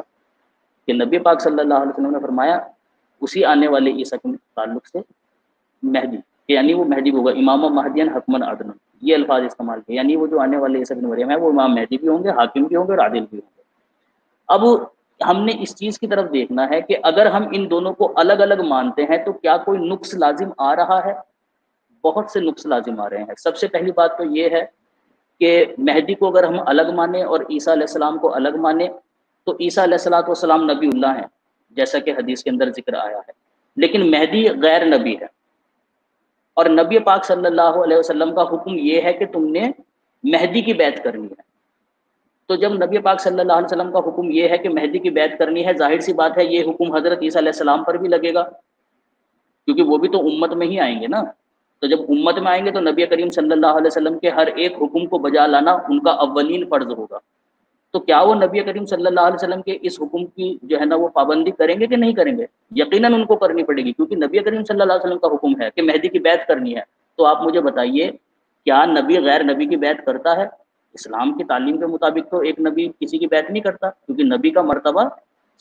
کہ نبی پاک صلی اللہ علیہ وسلم نے فرمایا اسی آنے والے عیسیٰ کے تعلق سے مہدی کہ یعنی وہ مہدی ہوگا امام مہدین حکمن عدن, یہ الفاظ استعمال کیے. یعنی وہ جو آنے والے عیسیٰ بن مریم ہے وہ امام مہدی بھی ہوں گے, حاکم بھی ہوں گے اور عادل بھی ہوں گے. اب ہم نے اس چیز کی طرف دیکھنا ہے کہ اگر ہم ان دونوں کو الگ الگ مانتے ہیں تو کیا کوئی نقص لازم آ رہا ہے؟ بہت سے نقص لازم آ رہے ہیں. سب سے پہلی بات تو یہ ہے کہ مہدی کو اگر ہم الگ مانیں اور عیسیٰ علیہ السلام کو الگ مانیں تو عیسیٰ علیہ الصلوۃ والسلام نبی اللہ ہیں جیسا کہ حدیث کے اندر ذکر آیا ہے, لیکن مہدی غیر نبی ہے. اور نبی پاک صلی اللہ علیہ وسلم کا حکم یہ ہے کہ تم نے مہدی کی بیعت کرنی ہے. تو جب نبی پاک صلی اللہ علیہ وسلم کا حکم یہ ہے کہ مہدی کی بیعت کرنی ہے, ظاہر سی بات ہے یہ حکم حضرت عیسیٰ علیہ السلام پر بھی لگے گا کیونکہ وہ بھی تو امت میں ہی آئیں گے نا. تو جب امت میں آئیں گے تو نبی کریم صلی اللہ علیہ وسلم کے ہر ایک حکم کو بجا لانا ان کا اولین فرض ہوگا. تو کیا وہ نبی کریم صلی اللہ علیہ وسلم کے اس حکم کی جو ہے نا وہ پابندی کریں گے کہ نہیں کریں گے؟ یقیناً ان کو کرنی پڑے گی کیونکہ نبی کریم صلی اللہ علیہ وسلم کا حکم ہے کہ مہدی کی بیعت کرنی ہے. تو آپ مجھے بتائیے کیا نبی غیر نبی کی بیعت کرتا ہے؟ اسلام کی تعلیم کے مطابق تو ایک نبی کسی کی بیعت نہیں کرتا کیونکہ نبی کا مرتبہ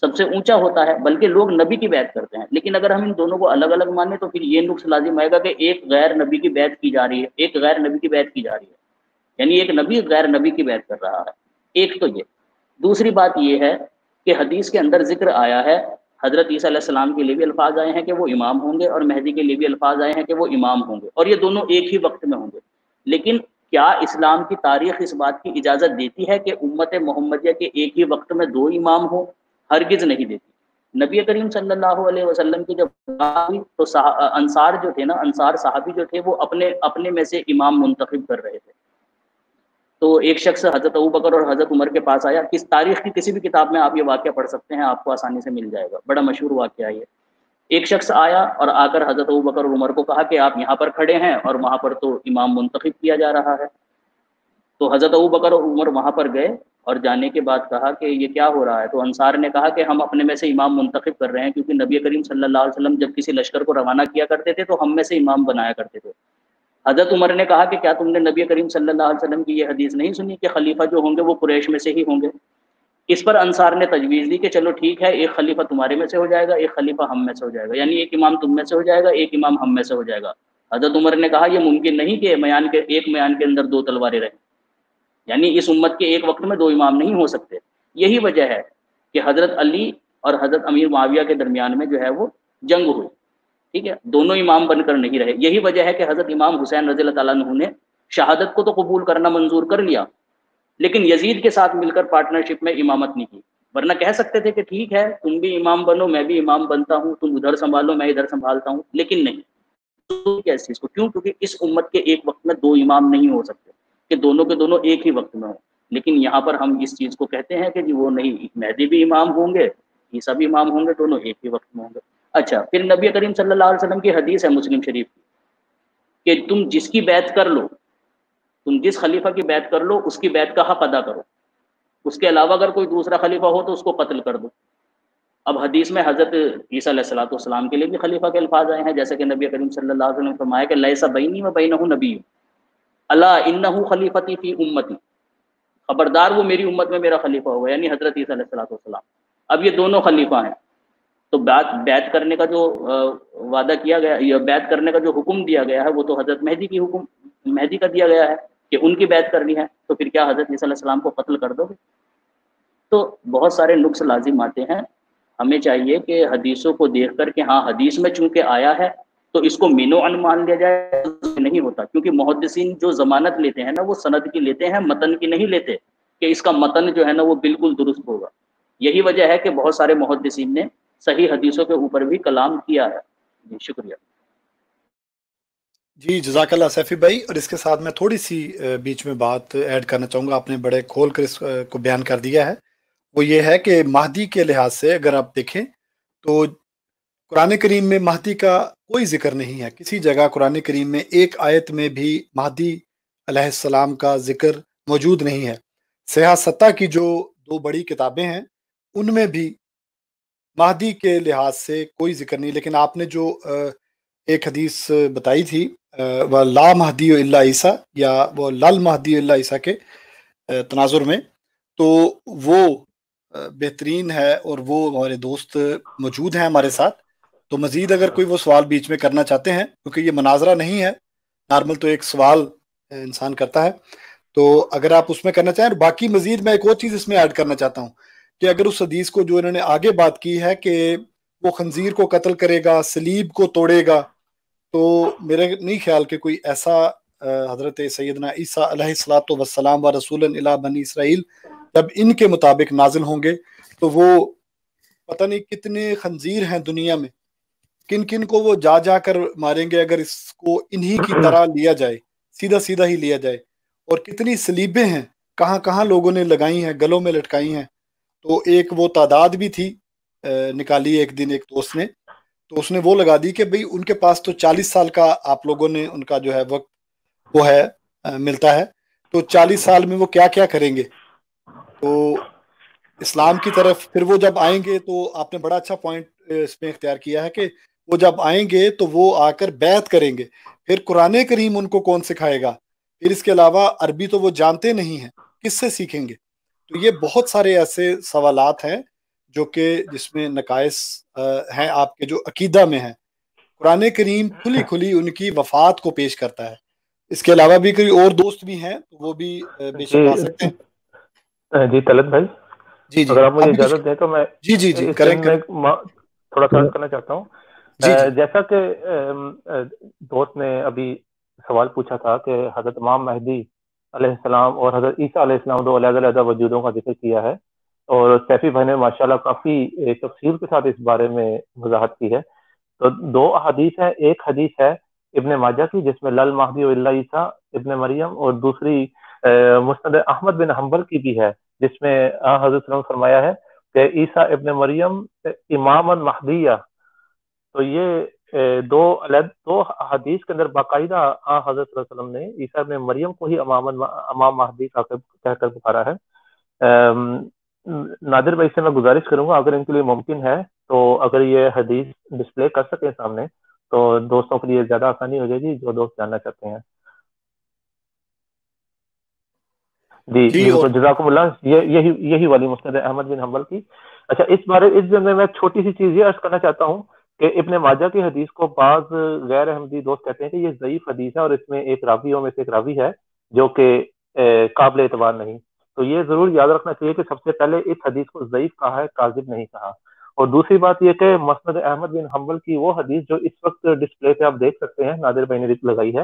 سب سے اونچا ہوتا ہے, بلکہ لوگ نبی کی بیعت کرتے ہیں. لیکن اگر ہم ان دونوں کو الگ الگ مانیں تو پھر یہ نقص لازم آئے گا کہ ایک غیر نبی کی بیعت کی جا رہی ہے, ایک غیر نبی کی بیعت کی جا رہی ہے, یعنی ایک نبی غیر نبی کی بیعت کر رہا ہے. ایک تو یہ. دوسری بات یہ ہے کہ حدیث کے اندر ذکر آیا ہے حضرت عیسیٰ علیہ السلام کے لیے بھی الفاظ آئے ہیں کہ وہ امام ہوں گے اور مہدی کے لیے بھی الفاظ آئے ہیں کہ وہ امام ہوں گے, اور یہ دونوں ایک ہی وقت میں ہوں گے. لیکن کیا اسلام کی تاریخ اس بات کی اجازت دیتی ہے کہ امت محمدیہ کے ایک ہی وقت میں دو امام ہوں؟ ہرگز نہیں دیتی. نبی کریم صلی اللہ علیہ وسلم کی جب تو انصار جو تھے نا, انصار صحابی جو تھے وہ اپنے میں سے امام منتخب کر رہے تھے. تو ایک شخص حضرت ابوبکر اور حضرت عمر کے پاس آیا. کس تاریخ کی کسی بھی کتاب میں آپ یہ واقعہ پڑھ سکتے ہیں, آپ کو آسانی سے مل جائے گا, بڑا مشہور واقعہ ہے یہ. ایک شخص آیا اور آ کر حضرت ابوبکر اور عمر کو کہا کہ آپ یہاں پر کھڑے ہیں اور وہاں پر تو امام منتخب کیا جا رہا ہے. تو حضرت ابوبکر اور عمر وہاں پر گئے اور جانے کے بعد کہا کہ یہ کیا ہو رہا ہے؟ تو انصار نے کہا کہ ہم اپنے میں سے امام منتخب کر رہے ہیں کیونکہ نبی کریم صلی اللہ علیہ وسلم جب کسی لشکر کو روانہ کیا کرتے تھے تو ہم میں سے امام بنایا کرتے تھے. حضرت عمر نے کہا کہ کیا تم نے نبی کریم صلی اللہ علیہ وسلم کی یہ حدیث نہیں سنی کہ خلیفہ جو ہوں گے وہ قریش میں سے ہی ہوں گے؟ اس پر انصار نے تجویز دی کہ چلو ٹھیک ہے، ایک خلیفہ تمہارے میں سے ہو جائے گا، ایک خلیفہ ہم میں سے ہو جائے گا، یعنی ایک امام تم میں سے ہو جائے گا، ایک امام ہم میں سے ہو جائے گا۔ حضرت عمر نے کہا یہ ممکن نہیں کہ ایک میان کے اندر دو تلواریں رہیں، یعنی اس امت کے ایک وقت میں دو امام نہیں ہو سکتے۔ یہی وجہ ہے کہ حضرت علی اور حضرت امیر معاویہ کے درمیان میں جو ہے وہ جنگ ہوئی، ٹھیک ہے، دونوں امام بن کر نہیں رہے۔ یہی وجہ ہے کہ حضرت امام حسین رضی اللہ تعالیٰ عنہ نے شہادت کو تو قبول کرنا منظور کر لیا، لیکن یزید کے ساتھ مل کر پارٹنرشپ میں امامت نہیں کی، ورنہ کہہ سکتے تھے کہ ٹھیک ہے تم بھی امام بنو، میں بھی امام بنتا ہوں، تم ادھر سنبھالو میں ادھر سنبھالتا ہوں، لیکن نہیں اس چیز کو کیوں؟ کیونکہ اس امت کے ایک وقت میں دو امام نہیں ہو سکتے کہ دونوں کے دونوں ایک ہی وقت میں ہوں۔ لیکن یہاں پر ہم اس چیز کو کہتے ہیں کہ جی وہ نہیں، مہدی بھی امام ہوں گے، عیسیٰ بھی امام ہوں گے، دونوں ایک ہی وقت میں ہوں گے۔ اچھا، پھر نبی کریم صلی اللہ علیہ وسلم کی حدیث ہے مسلم شریف کی کہ تم جس کی بیعت کر لو، تم جس خلیفہ کی بیعت کر لو اس کی بیعت کا حق ادا کرو، اس کے علاوہ اگر کوئی دوسرا خلیفہ ہو تو اس کو قتل کر دو۔ اب حدیث میں حضرت عیسیٰ علیہ الصلوۃ والسلام کے لیے بھی خلیفہ کے الفاظ آئے ہیں، جیسے کہ نبی کریم صلی اللہ علیہ وسلم نے فرمایا کہ لیس بینی و بینہ نبی الا انہ خلیفتی فی امتی، خبردار وہ میری امت میں میرا خلیفہ ہوگا، یعنی حضرت عیسیٰ علیہ الصلوۃ والسلام۔ اب یہ دونوں خلیفہ ہیں، تو بیعت کرنے کا جو وعدہ کیا گیا یا بیعت کرنے کا جو حکم دیا گیا ہے وہ تو حضرت مہدی کا دیا گیا ہے کہ ان کی بیعت کرنی ہے، تو پھر کیا حضرت عیسیٰ علیہ السلام کو قتل کر دو گے؟ تو بہت سارے نقص لازم آتے ہیں۔ ہمیں چاہیے کہ حدیثوں کو دیکھ کر کہ ہاں حدیث میں چونکہ آیا ہے تو اس کو مین و عن مان لیا جائے، نہیں ہوتا، کیونکہ محدثین جو ضمانت لیتے ہیں نا وہ سند کی لیتے ہیں، متن کی نہیں لیتے کہ اس کا متن جو ہے نا وہ بالکل درست ہوگا۔ یہی وجہ ہے کہ بہت سارے محدثین نے صحیح حدیثوں کے اوپر بھی کلام کیا ہے۔ جی شکریہ۔ جی جزاک اللہ سیفی بھائی، اور اس کے ساتھ میں تھوڑی سی بیچ میں بات ایڈ کرنا چاہوں گا، آپ نے بڑے کھول کر اس کو بیان کر دیا ہے۔ وہ یہ ہے کہ مہدی کے لحاظ سے اگر آپ دیکھیں تو قرآن کریم میں مہدی کا کوئی ذکر نہیں ہے، کسی جگہ قرآن کریم میں ایک آیت میں بھی مہدی علیہ السلام کا ذکر موجود نہیں ہے۔ سیاہ ستہ کی جو دو بڑی کتابیں ہیں ان میں بھی مہدی کے لحاظ سے کوئی ذکر نہیں، لیکن آپ نے جو ایک حدیث بتائی تھی وہ لا مہدی الا عیسیٰ یا وہ لل مہدی الا عیسیٰ کے تناظر میں، تو وہ بہترین ہے، اور وہ ہمارے دوست موجود ہیں ہمارے ساتھ، تو مزید اگر کوئی وہ سوال بیچ میں کرنا چاہتے ہیں، کیونکہ یہ مناظرہ نہیں ہے نارمل، تو ایک سوال انسان کرتا ہے، تو اگر آپ اس میں کرنا چاہیں۔ باقی مزید میں ایک اور چیز اس میں ایڈ کرنا چاہتا ہوں کہ اگر اس حدیث کو جو انہوں نے آگے بات کی ہے کہ وہ خنزیر کو قتل کرے گا، صلیب کو توڑے گا، تو میرے نہیں خیال کہ کوئی ایسا حضرت سیدنا عیسیٰ علیہ الصلوۃ والسلام و رسولا الی بنی اسرائیل جب ان کے مطابق نازل ہوں گے تو وہ پتہ نہیں کتنے خنزیر ہیں دنیا میں، کن کن کو وہ جا جا کر ماریں گے اگر اس کو انہی کی طرح لیا جائے، سیدھا سیدھا ہی لیا جائے، اور کتنی صلیبیں ہیں کہاں کہاں لوگوں نے لگائی ہیں، گلوں میں لٹکائی ہیں۔ تو ایک وہ تعداد بھی تھی نکالی ایک دن ایک دوست نے، تو اس نے وہ لگا دی کہ بھئی ان کے پاس تو 40 سال کا آپ لوگوں نے ان کا جو ہے وقت وہ ہے ملتا ہے، تو 40 سال میں وہ کیا کیا کریں گے؟ تو اسلام کی طرف پھر وہ جب آئیں گے، تو آپ نے بڑا اچھا پوائنٹ اس میں اختیار کیا ہے کہ وہ جب آئیں گے تو وہ آ کر بیعت کریں گے، پھر قرآن کریم ان کو کون سکھائے گا؟ پھر اس کے علاوہ عربی تو وہ جانتے نہیں ہیں، کس سے سیکھیں گے؟ تو یہ بہت سارے ایسے سوالات ہیں جو کہ جس میں نقائص ہیں آپ کے جو عقیدہ میں ہیں۔ قرآن کریم کھلی کھلی ان کی وفات کو پیش کرتا ہے۔ اس کے علاوہ بھی کوئی اور دوست بھی ہیں تو وہ بھی بے شک آ سکتے ہیں۔ جی طلعت بھائی، جی جی اگر آپ مجھے بھی کچھ اجازت دیں تو میں جی جی جی اس کریں میں تھوڑا سا کرنا چاہتا ہوں۔ جی جی جیسا کہ دوست نے ابھی سوال پوچھا تھا کہ حضرت امام مہدی علیہ السلام اور حضرت عیسیٰ علیہ السلام دو علیحدہ علیحدہ وجودوں کا ذکر کیا ہے، اور سیفی بھائی نے ماشاءاللہ کافی تفصیل کے ساتھ اس بارے میں وضاحت کی ہے۔ تو دو حدیث ہیں، ایک حدیث ہے ابن ماجہ کی جس میں لل مہدی الا عیسیٰ ابن مریم، اور دوسری مسند احمد بن حنبل کی بھی ہے جس میں حضرت صلی اللہ علیہ وسلم فرمایا ہے کہ عیسیٰ ابن مریم اماما مہدیہ۔ تو یہ دو حدیث کے اندر باقاعدہ حضرت صلی اللہ علیہ وسلم نے عیسیٰ ابن مریم کو ہی امام مہدی کہہ کر پکارا ہے۔ نادر بھائی سے میں گزارش کروں گا اگر ان کے لیے ممکن ہے تو اگر یہ حدیث ڈسپلے کر سکیں سامنے تو دوستوں کے لیے زیادہ آسانی ہو جائے گی جو دوست جاننا چاہتے ہیں۔ جی جی بالکل، اور جزاکم اللہ، یہی والی مسند احمد بن حنبل کی. اچھا، اس میں میں چھوٹی سی چیز یہ عرض کرنا چاہتا ہوں کہ ابن ماجہ کی حدیث کو بعض غیر احمدی دوست کہتے ہیں کہ یہ ضعیف حدیث ہے، اور اس میں ایک راویوں میں سے ایک راوی ہے جو کہ قابل اعتبار نہیں. تو یہ ضرور یاد رکھنا چاہیے کہ سب سے پہلے اس حدیث کو ضعیف کہا ہے، کاذب نہیں کہا. اور دوسری بات یہ کہ مسند احمد بن حنبل کی وہ حدیث جو اس وقت ڈسپلے پہ آپ دیکھ سکتے ہیں، نادر بھائی نے لگائی ہے،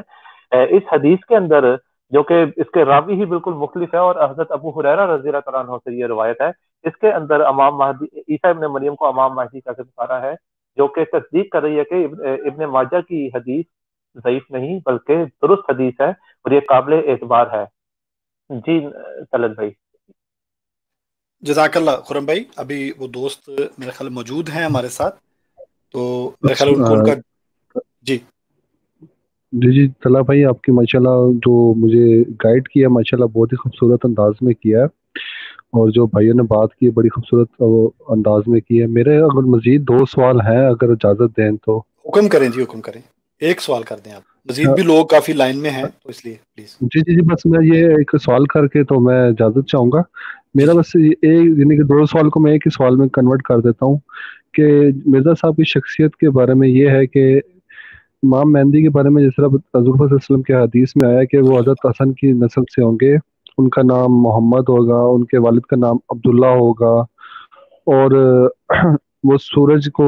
اس حدیث کے اندر جو کہ اس کے راوی ہی بالکل مختلف ہے، اور حضرت ابو ہریرہ رضی اللہ تعالیٰ عنہ سے یہ روایت ہے. اس کے اندر امام مہدی عیسیٰ ابن مریم کو امام مہدی کا پکارا ہے، جو کہ تصدیق کر رہی ہے کہ ابن ماجہ کی حدیث ضعیف نہیں بلکہ درست حدیث ہے، اور یہ قابل اعتبار ہے. جی طلعت بھائی. جزاک اللہ خرم بھائی. ابھی وہ دوست میرے خیال موجود ہیں ہمارے ساتھ، تو میرے خیال ان کا جی جی طلحہ بھائی، آپ کی ماشاءاللہ جو مجھے گائیڈ کیا ماشاءاللہ بہت ہی خوبصورت انداز میں کیا ہے، اور جو بھائیوں نے بات کی بڑی خوبصورت انداز میں کی ہے. میرے اگر مزید 2 سوال ہیں، اگر اجازت دیں تو. حکم کریں جی، حکم کریں. ایک سوال کر دیں آپ، مزید بھی لوگ کافی لائن میں ہیں تو اس لیے پلیز. جی بس میں یہ ایک سوال کر کے تو میں اجازت چاہوں گا. میرا جی بس ایک یعنی کہ 2 سوال کو میں ایک ہی سوال میں کنورٹ کر دیتا ہوں کہ مرزا صاحب کی شخصیت کے بارے میں یہ ہے کہ امام مہدی کے بارے میں جس طرح حضور صلی اللہ علیہ وسلم کے حدیث میں آیا کہ وہ حضرت حسن کی نسل سے ہوں گے، ان کا نام محمد ہوگا، ان کے والد کا نام عبداللہ ہوگا، اور وہ سورج کو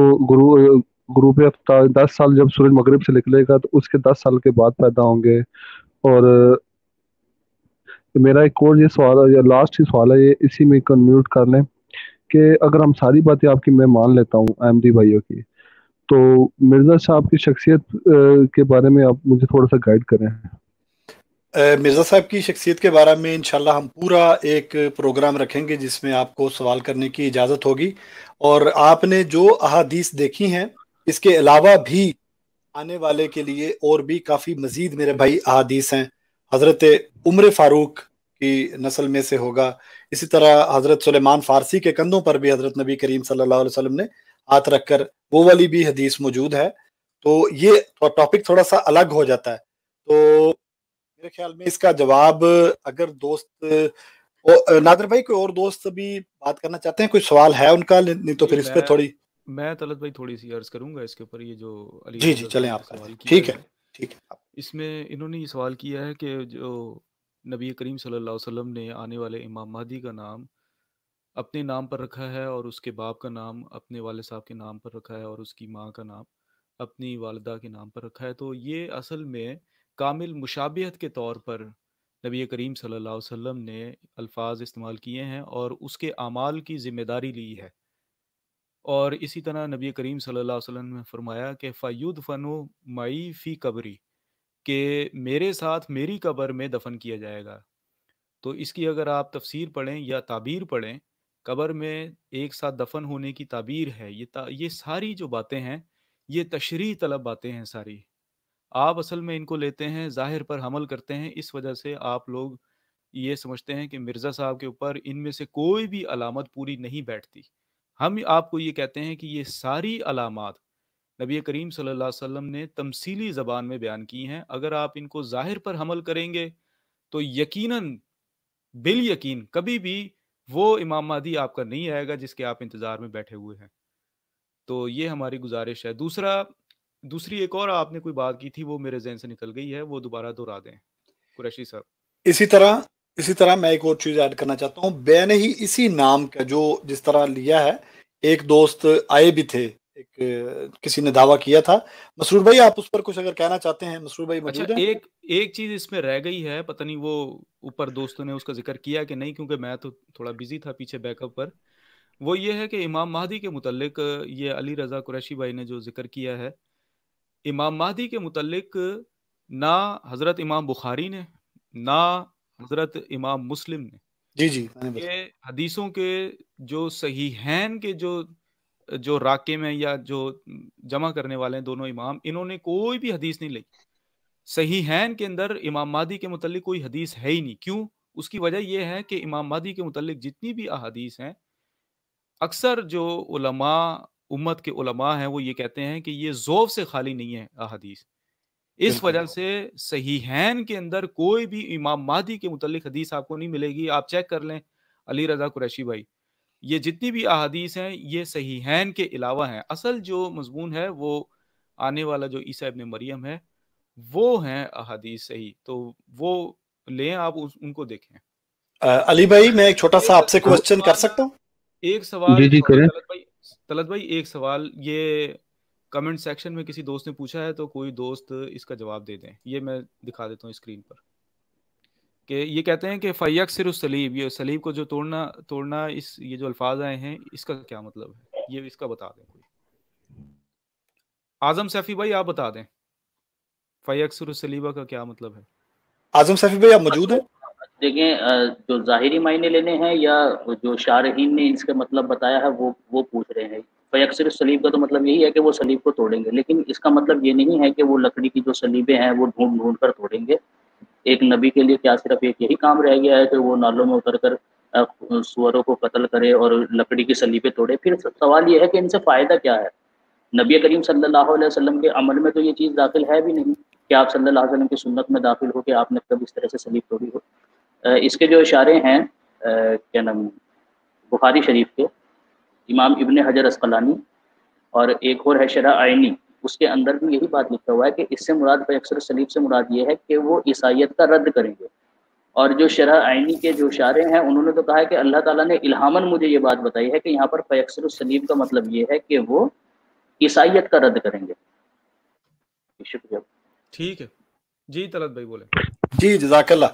غروب آفتاب 10 سال جب سورج مغرب سے نکلے گا تو اس کے 10 سال کے بعد پیدا ہوں گے. اور میرا ایک اور یہ سوال ہے، یا لاسٹ ہی سوال ہے، یہ اسی میں کنکلوڈ کر لیں کہ اگر ہم ساری باتیں آپ کی میں مان لیتا ہوں احمدی بھائیوں کی، تو مرزا صاحب کی شخصیت کے بارے میں آپ مجھے تھوڑا سا گائیڈ کریں. مرزا صاحب کی شخصیت کے بارے میں انشاءاللہ ہم پورا ایک پروگرام رکھیں گے جس میں آپ کو سوال کرنے کی اجازت ہوگی. اور آپ نے جو احادیث دیکھی ہیں اس کے علاوہ بھی آنے والے کے لیے اور بھی کافی مزید میرے بھائی احادیث ہیں. حضرت عمر فاروق کی نسل میں سے ہوگا، اسی طرح حضرت سلیمان فارسی کے کندھوں پر بھی حضرت نبی کریم صلی اللہ علیہ وسلم نے ہاتھ رکھ کر وہ والی بھی حدیث موجود ہے. تو یہ ٹاپک تھوڑا سا الگ ہو جاتا ہے. تو میرے خیال میں اس کا جواب اگر دوست نادر بھائی کوئی اور دوست بھی بات کرنا چاہتے ہیں، کوئی سوال ہے ان کا، نہیں تو پھر اس پہ تھوڑی میں طلعت بھائی تھوڑی سی عرض کروں گا اس کے اوپر. یہ جو علی جی رضا چلیں صاحب آپ نے کر سوال دیں. کیا ٹھیک ہے، ہے ٹھیک ہے. اس میں انہوں نے یہ سوال کیا ہے کہ جو نبی کریم صلی اللہ علیہ وسلم نے آنے والے امام مہدی کا نام اپنے نام پر رکھا ہے، اور اس کے باپ کا نام اپنے والد صاحب کے نام پر رکھا ہے، اور اس کی ماں کا نام اپنی والدہ کے نام پر رکھا ہے. تو یہ اصل میں کامل مشابہت کے طور پر نبی کریم صلی اللہ علیہ وسلم نے الفاظ استعمال کیے ہیں اور اس کے اعمال کی ذمہ داری لی ہے. اور اسی طرح نبی کریم صلی اللہ علیہ وسلم نے فرمایا کہ فَيُدْفَنُ فنو مئی فی قبری، کہ میرے ساتھ میری قبر میں دفن کیا جائے گا. تو اس کی اگر آپ تفسیر پڑھیں یا تعبیر پڑھیں، قبر میں ایک ساتھ دفن ہونے کی تعبیر ہے. یہ ساری جو باتیں ہیں یہ تشریح طلب باتیں ہیں ساری. آپ اصل میں ان کو لیتے ہیں، ظاہر پر حمل کرتے ہیں. اس وجہ سے آپ لوگ یہ سمجھتے ہیں کہ مرزا صاحب کے اوپر ان میں سے کوئی بھی علامت پوری نہیں بیٹھتی. ہم آپ کو یہ کہتے ہیں کہ یہ ساری علامات نبی کریم صلی اللہ علیہ وسلم نے تمثیلی زبان میں بیان کی ہیں. اگر آپ ان کو ظاہر پر حمل کریں گے تو یقیناً بال یقین کبھی بھی وہ امام مہدی آپ کا نہیں آئے گا جس کے آپ انتظار میں بیٹھے ہوئے ہیں. تو یہ ہماری گزارش ہے. دوسری ایک اور آپ نے کوئی بات کی تھی، وہ میرے ذہن سے نکل گئی ہے، وہ دوبارہ دہرا دیں قریشی صاحب. اسی طرح میں ایک اور چیز ایڈ کرنا چاہتا ہوں. میں نے ہی اسی نام کا جو جس طرح لیا ہے، ایک دوست آئے بھی تھے، کسی نے دعویٰ کیا تھا. مسرور بھائی آپ اس پر کچھ اگر کہنا چاہتے ہیں؟ مسرور بھائی اچھا، موجود ہیں؟ ایک چیز اس میں رہ گئی ہے، پتہ نہیں وہ اوپر دوستوں نے اس کا ذکر کیا کہ نہیں، کیونکہ میں تو تھوڑا بزی تھا پیچھے بیک اپ پر. وہ یہ ہے کہ امام مہدی کے متعلق یہ علی رضا قریشی بھائی نے جو ذکر کیا ہے، امام مہدی کے متعلق نہ حضرت امام بخاری نے نہ حضرت امام مسلم نے جی یہ حدیثوں کے جو صحیحین کے جو راکم ہیں یا جو جمع کرنے والے ہیں دونوں امام، انہوں نے کوئی بھی حدیث نہیں لکھی. صحیحین کے اندر امام مہدی کے متعلق کوئی حدیث ہے ہی نہیں. کیوں؟ اس کی وجہ یہ ہے کہ امام مہدی کے متعلق جتنی بھی احادیث ہیں، اکثر جو علماء امت کے علماء ہیں وہ یہ کہتے ہیں کہ یہ ذوف سے خالی نہیں ہے احادیث. اس وجہ سے صحیحین کے اندر کوئی بھی امام مہدی کے متعلق حدیث آپ کو نہیں ملے گی. آپ چیک کر لیں علی رضا قریشی بھائی, یہ جتنی بھی احادیث ہیں یہ صحیحین کے علاوہ ہیں. اصل جو مضمون ہے وہ آنے والا جو عیسیٰ ابن مریم ہے وہ ہیں احادیث صحیح, تو وہ لیں آپ ان کو دیکھیں. علی بھائی میں ایک چھوٹا سا آپ سے کوسچن کر سکتا ہوں؟ ایک سوال جی کریں. طلعت بھائی ایک سوال یہ کمنٹ سیکشن میں کسی دوست نے پوچھا ہے, تو کوئی دوست اس کا جواب دے دیں. یہ میں دکھا دیتا ہوں اسکرین پر کہ یہ کہتے ہیں کہ فیکسر الصلیب, یہ صلیب کو جو توڑنا اس یہ جو الفاظ آئے ہیں اس کا کیا مطلب ہے, یہ اس کا بتا دیں کوئی. اعظم سیفی بھائی آپ بتا دیں فیکسر الصلیبہ کا کیا مطلب ہے. اعظم سیفی بھائی آپ موجود ہیں؟ دیکھیں جو ظاہری معنی لینے ہیں یا جو شارحین نے اس کا مطلب بتایا ہے وہ پوچھ رہے ہیں. فیکسر الصلیب کا تو مطلب یہی ہے کہ وہ صلیب کو توڑیں گے, لیکن اس کا مطلب یہ نہیں ہے کہ وہ لکڑی کی جو صلیبیں ہیں وہ ڈھونڈ کر توڑیں گے. ایک نبی کے لیے کیا صرف ایک یہی کام رہ گیا ہے کہ وہ نالوں میں اتر کر سوروں کو قتل کرے اور لکڑی کی صلیبیں توڑے؟ پھر سوال یہ ہے کہ ان سے فائدہ کیا ہے؟ نبی کریم صلی اللہ علیہ وسلم کے عمل میں تو یہ چیز داخل ہے بھی نہیں کہ آپ صلی اللہ علیہ وسلم کی سنت میں داخل ہو کہ آپ نے کبھی اس طرح سے صلیب توڑی ہو. اس کے جو اشارے ہیں کیا نام بخاری شریف کے امام ابن حجر اسقلانی اور ایک اور ہے شرح عینی, اس کے اندر بھی یہی بات لکھا ہوا ہے کہ اس سے مراد فیکسر صلیب سے مراد یہ ہے کہ وہ عیسائیت کا رد کریں گے. اور جو شرح عینی کے جو اشارے ہیں انہوں نے تو کہا ہے کہ اللہ تعالیٰ نے الہاماً مجھے یہ بات بتائی ہے کہ یہاں پر فیکسر صلیب کا مطلب یہ ہے کہ وہ عیسائیت کا رد کریں گے. شکریہ. ٹھیک ہے جی طلعت بھائی بولیں. جی جزاک اللہ.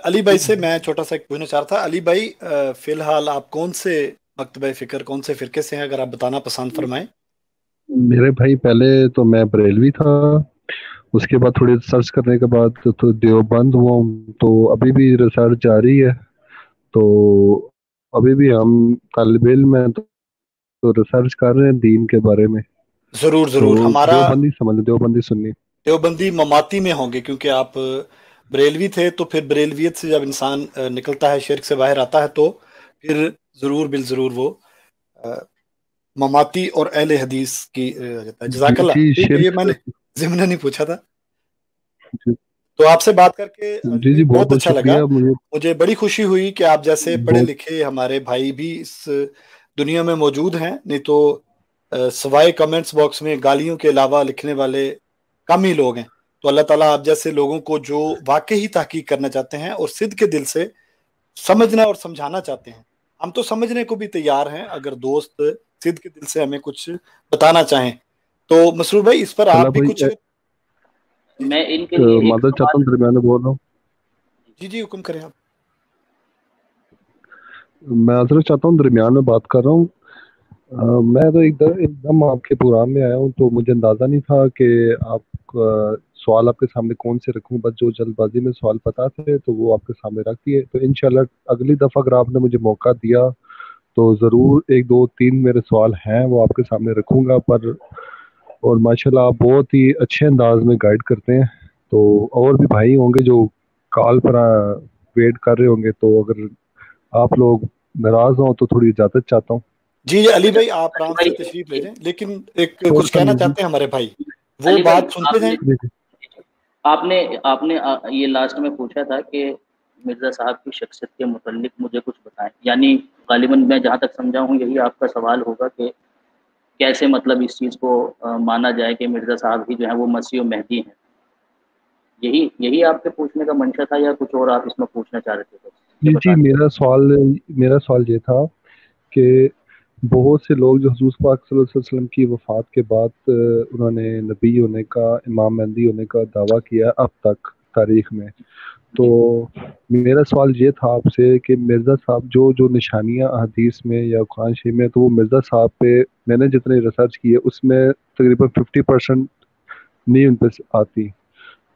علی بھائی سے میں چھوٹا سا ایک پوچھنا چاہ رہا تھا. علی بھائی فی الحال آپ کون سے مکتبہ فکر کون سے فرقے سے ہیں, اگر آپ بتانا پسند فرمائیں. میرے بھائی پہلے تو میں بریلوی تھا, اس کے بعد تھوڑی ریسرچ کرنے کے بعد تو دیوبند ہوا ہوں, تو ابھی بھی ریسرچ جاری ہے. تو ابھی بھی ہم طالب علم ہیں تو ریسرچ کر رہے ہیں دین کے بارے میں. ضرور ضرور. ہمارا دیوبندی سمجھ دیوبندی سنی دیوبندی مماتی میں ہوں گے کیونکہ آپ بریلوی تھے, تو پھر بریلویت سے جب انسان نکلتا ہے, شرک سے باہر آتا ہے, تو پھر ضرور بالضرور وہ مماتی اور اہل حدیث کی جاتا ہے. جزاک اللہ. ٹھیک ہے, یہ میں نے ضمن نہیں پوچھا تھا. تو آپ سے بات کر کے جی بہت اچھا لگا. شکریہ. مجھے بڑی خوشی ہوئی کہ آپ جیسے پڑھے لکھے ہمارے بھائی بھی اس دنیا میں موجود ہیں, نہیں تو سوائے کمنٹس باکس میں گالیوں کے علاوہ لکھنے والے کم ہی لوگ ہیں. تو اللہ تعالیٰ آپ جیسے لوگوں کو جو واقعی تحقیق کرنا چاہتے ہیں اور صدق کے دل سے سمجھنا اور سمجھانا چاہتے ہیں, ہم تو سمجھنے کو بھی تیار ہیں اگر دوست صدق کے دل سے ہمیں کچھ بتانا چاہیں. تو مسرور بھائی اس پر آپ بھی کچھ. میں ان کے لیے مدد چاہتا ہوں, درمیان میں بول رہا ہوں. جی حکم کریں آپ. میں حضرت چاہتا ہوں, درمیان میں بات کر رہا ہوں. میں تو ایک دم آپ کے پروگرام میں آیا ہوں, تو مجھے اندازہ نہیں تھا کہ آپ سوال آپ کے سامنے کون سے رکھوں, بس جو جلد بازی میں سوال پتا تھے تو وہ آپ کے سامنے رکھ دیے. تو انشاءاللہ اگلی دفعہ اگر آپ نے مجھے موقع دیا تو ضرور 1 2 3 میرے سوال ہیں وہ آپ کے سامنے رکھوں گا. اور ماشاءاللہ آپ بہت ہی اچھے انداز میں گائیڈ کرتے ہیں, تو اور بھی بھائی ہوں گے جو کال پر ویٹ کر رہے ہوں گے, تو اگر آپ لوگ ناراض ہوں تو تھوڑی اجازت چاہتا ہوں. جی علی بھائی آپ آرام سے تشریف لے جائیں, لیکن ایک کچھ کہنا چاہتے ہیں ہمارے بھائی, وہ بات سنتے جائیں. آپ نے یہ لاسٹ میں پوچھا تھا کہ مرزا صاحب کی شخصیت کے متعلق مجھے کچھ بتائیں, یعنی غالباً میں جہاں تک سمجھا ہوں یہی آپ کا سوال ہوگا کہ کیسے مطلب اس چیز کو مانا جائے کہ مرزا صاحب ہی جو ہیں وہ مسیح و مہدی ہیں. یہی آپ کے پوچھنے کا منشا تھا یا کچھ اور آپ اس میں پوچھنا چاہ رہے تھے؟ جی میرا سوال یہ تھا کہ بہت سے لوگ جو حضور پاک صلی اللہ علیہ وسلم کی وفات کے بعد انہوں نے نبی ہونے کا, امام مہدی ہونے کا دعویٰ کیا اب تک تاریخ میں. تو میرا سوال یہ تھا آپ سے کہ مرزا صاحب جو نشانیاں حدیث میں یا قرآن شریف میں, تو وہ مرزا صاحب پہ میں نے جتنے ریسرچ کی ہے اس میں تقریباً 50% نہیں ان پہ آتی.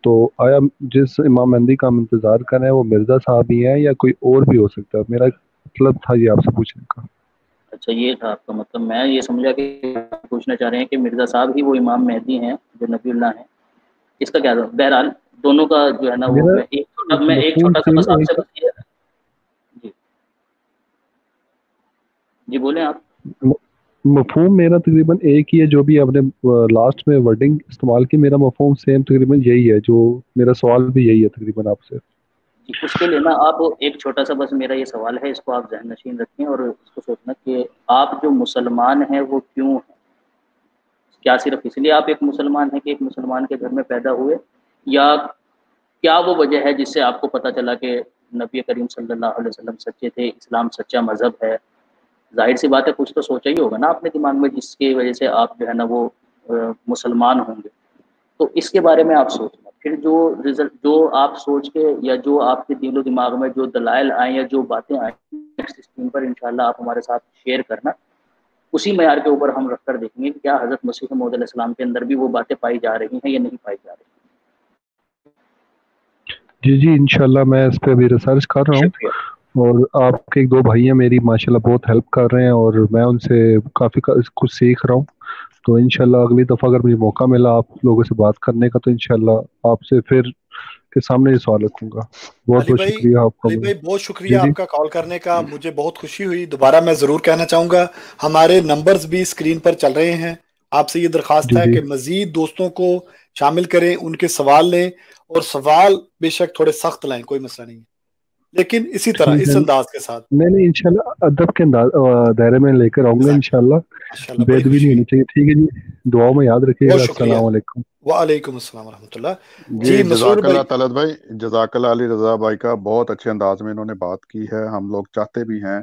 تو آیا جس امام مہدی کا ہم انتظار کر رہے ہیں وہ مرزا صاحب ہی ہیں یا کوئی اور بھی ہو سکتا ہے؟ میرا مطلب تھا یہ آپ سے پوچھنے کا. اچھا یہ تھا آپ کا مطلب. میں یہ سمجھا کہ پوچھنا چاہ رہے ہیں کہ مرزا صاحب ہی وہ امام مہدی ہیں جو نبی اللہ ہیں. اس کا کیا تھا؟ بہرحال دونوں کا جو ہے نا وہ میں ایک چھوٹا سا بس آپ سے جی بولیں آپ. مفہوم میرا تقریباً ایک ہی ہے، جو بھی آپ نے لاسٹ میں ورڈنگ استعمال کی، میرا مفہوم سیم تقریباً یہی ہے، جو میرا سوال بھی یہی ہے تقریباً آپ سے. جی، اس کے لیے نا آپ ایک چھوٹا سا بس میرا یہ سوال ہے، اس کو آپ ذہن نشین رکھیں اور اس کو سوچنا کہ آپ جو مسلمان ہیں وہ کیوں ہیں؟ کیا صرف اس لیے آپ ایک مسلمان ہیں کہ ایک مسلمان کے گھر میں پیدا ہوئے، یا کیا وہ وجہ ہے جس سے آپ کو پتہ چلا کہ نبی کریم صلی اللہ علیہ وسلم سچے تھے، اسلام سچا مذہب ہے؟ ظاہر سی بات ہے کچھ تو سوچا ہی ہوگا نا آپ نے دماغ میں جس کی وجہ سے آپ جو ہے نا وہ مسلمان ہوں گے. تو اس کے بارے میں آپ سوچنا، پھر جو رزلٹ جو آپ سوچ کے یا جو آپ کے دل و دماغ میں جو دلائل آئیں یا جو باتیں آئیں نیکسٹ اسکرین پر انشاءاللہ آپ ہمارے ساتھ شیئر کرنا. اسی معیار کے اوپر ہم رکھ کر دیکھیں گے کہ کیا حضرت مسیح موعود علیہ السلام کے اندر بھی وہ باتیں پائی جا رہی ہیں یا نہیں پائی جا رہی. جی جی انشاءاللہ میں اس پہ ابھی ریسرچ کر رہا ہوں، شکریہ. اور آپ کے ایک دو بھائی ہیں میری ماشاءاللہ بہت ہیلپ کر رہے ہیں، اور میں ان سے کافی کچھ سیکھ رہا ہوں. تو انشاءاللہ اگلی دفعہ اگر مجھے موقع ملا آپ لوگوں سے بات کرنے کا تو انشاءاللہ آپ سے پھر کے سامنے یہ سوال رکھوں گا. بہت بہت شکریہ آپ کا. علی بھائی بہت شکریہ جی جی آپ کا کال کرنے کا، مجھے بہت خوشی ہوئی. دوبارہ میں ضرور کہنا چاہوں گا ہمارے نمبرز بھی اسکرین پر چل رہے ہیں، آپ سے یہ درخواست جی ہے جی کہ مزید دوستوں کو شامل کریں، ان کے سوال لیں، اور سوال بے شک تھوڑے سخت لائیں، کوئی مسئلہ نہیں ہے، لیکن اسی طرح ٹھیک ہے. اس انداز کے ساتھ. نہیں انشاءاللہ ادب کے دائرے میں لے کر آؤں گا جزاک انشاءاللہ. ماشاء اللہ، بڑی بید بھی نہیں خوشی ہوئی. ہونی چاہیے. ٹھیک ہے جی، دعاؤں میں یاد رکھیے بہت گا. شکریہ. السلام علیکم. وعلیکم السلام ورحمۃ اللہ. جی جی مسرور جزاک بھائی. اللہ طلعت بھائی، جزاک اللہ علی رضا بھائی کا، بہت اچھے انداز میں انہوں نے بات کی ہے. ہم لوگ چاہتے بھی ہیں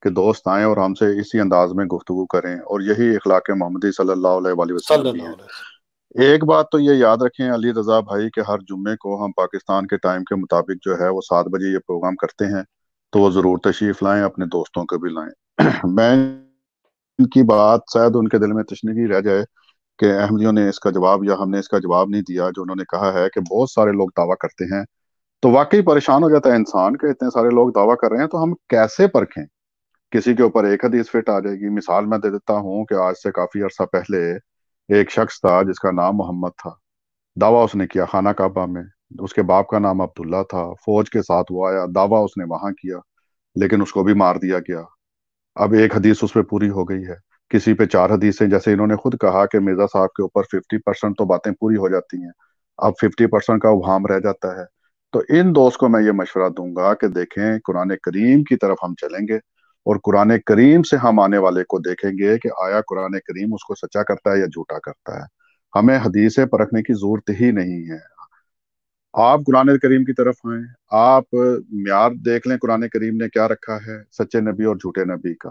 کہ دوست آئیں اور ہم سے اسی انداز میں گفتگو کریں، اور یہی اخلاق محمدی صلی اللہ علیہ وآلہ صلی وسلم بھی اللہ ہیں. علیہ وسلم. ایک بات تو یہ یاد رکھیں علی رضا بھائی کہ ہر جمعے کو ہم پاکستان کے ٹائم کے مطابق جو ہے وہ 7 بجے یہ پروگرام کرتے ہیں، تو وہ ضرور تشریف لائیں، اپنے دوستوں کو بھی لائیں. میں ان کی بات شاید ان کے دل میں تشنگی رہ جائے کہ احمدیوں نے اس کا جواب یا ہم نے اس کا جواب نہیں دیا، جو انہوں نے کہا ہے کہ بہت سارے لوگ دعویٰ کرتے ہیں، تو واقعی پریشان ہو جاتا ہے انسان کہ اتنے سارے لوگ دعویٰ کر رہے ہیں تو ہم کیسے پرکھیں. کسی کے اوپر ایک حدیث فٹ آ جائے گی. مثال میں دے دیتا ہوں کہ آج سے کافی عرصہ پہلے ایک شخص تھا جس کا نام محمد تھا. دعویٰ اس نے کیا خانہ کعبہ میں، اس کے باپ کا نام عبداللہ تھا، فوج کے ساتھ وہ آیا، دعویٰ اس نے وہاں کیا، لیکن اس کو بھی مار دیا گیا. اب ایک حدیث اس پہ پوری ہو گئی ہے، کسی پہ 4 حدیثیں، جیسے انہوں نے خود کہا کہ مرزا صاحب کے اوپر 50% تو باتیں پوری ہو جاتی ہیں، اب 50% کا ابہام رہ جاتا ہے. تو ان دوست کو میں یہ مشورہ دوں گا کہ دیکھیں قرآن کریم کی طرف ہم چلیں گے، اور قرآن کریم سے ہم آنے والے کو دیکھیں گے کہ آیا قرآن کریم اس کو سچا کرتا ہے یا جھوٹا کرتا ہے. ہمیں حدیثیں پرکھنے کی ضرورت ہی نہیں ہے. آپ قرآن کریم کی طرف آئیں، آپ معیار دیکھ لیں قرآن کریم نے کیا رکھا ہے سچے نبی اور جھوٹے نبی کا.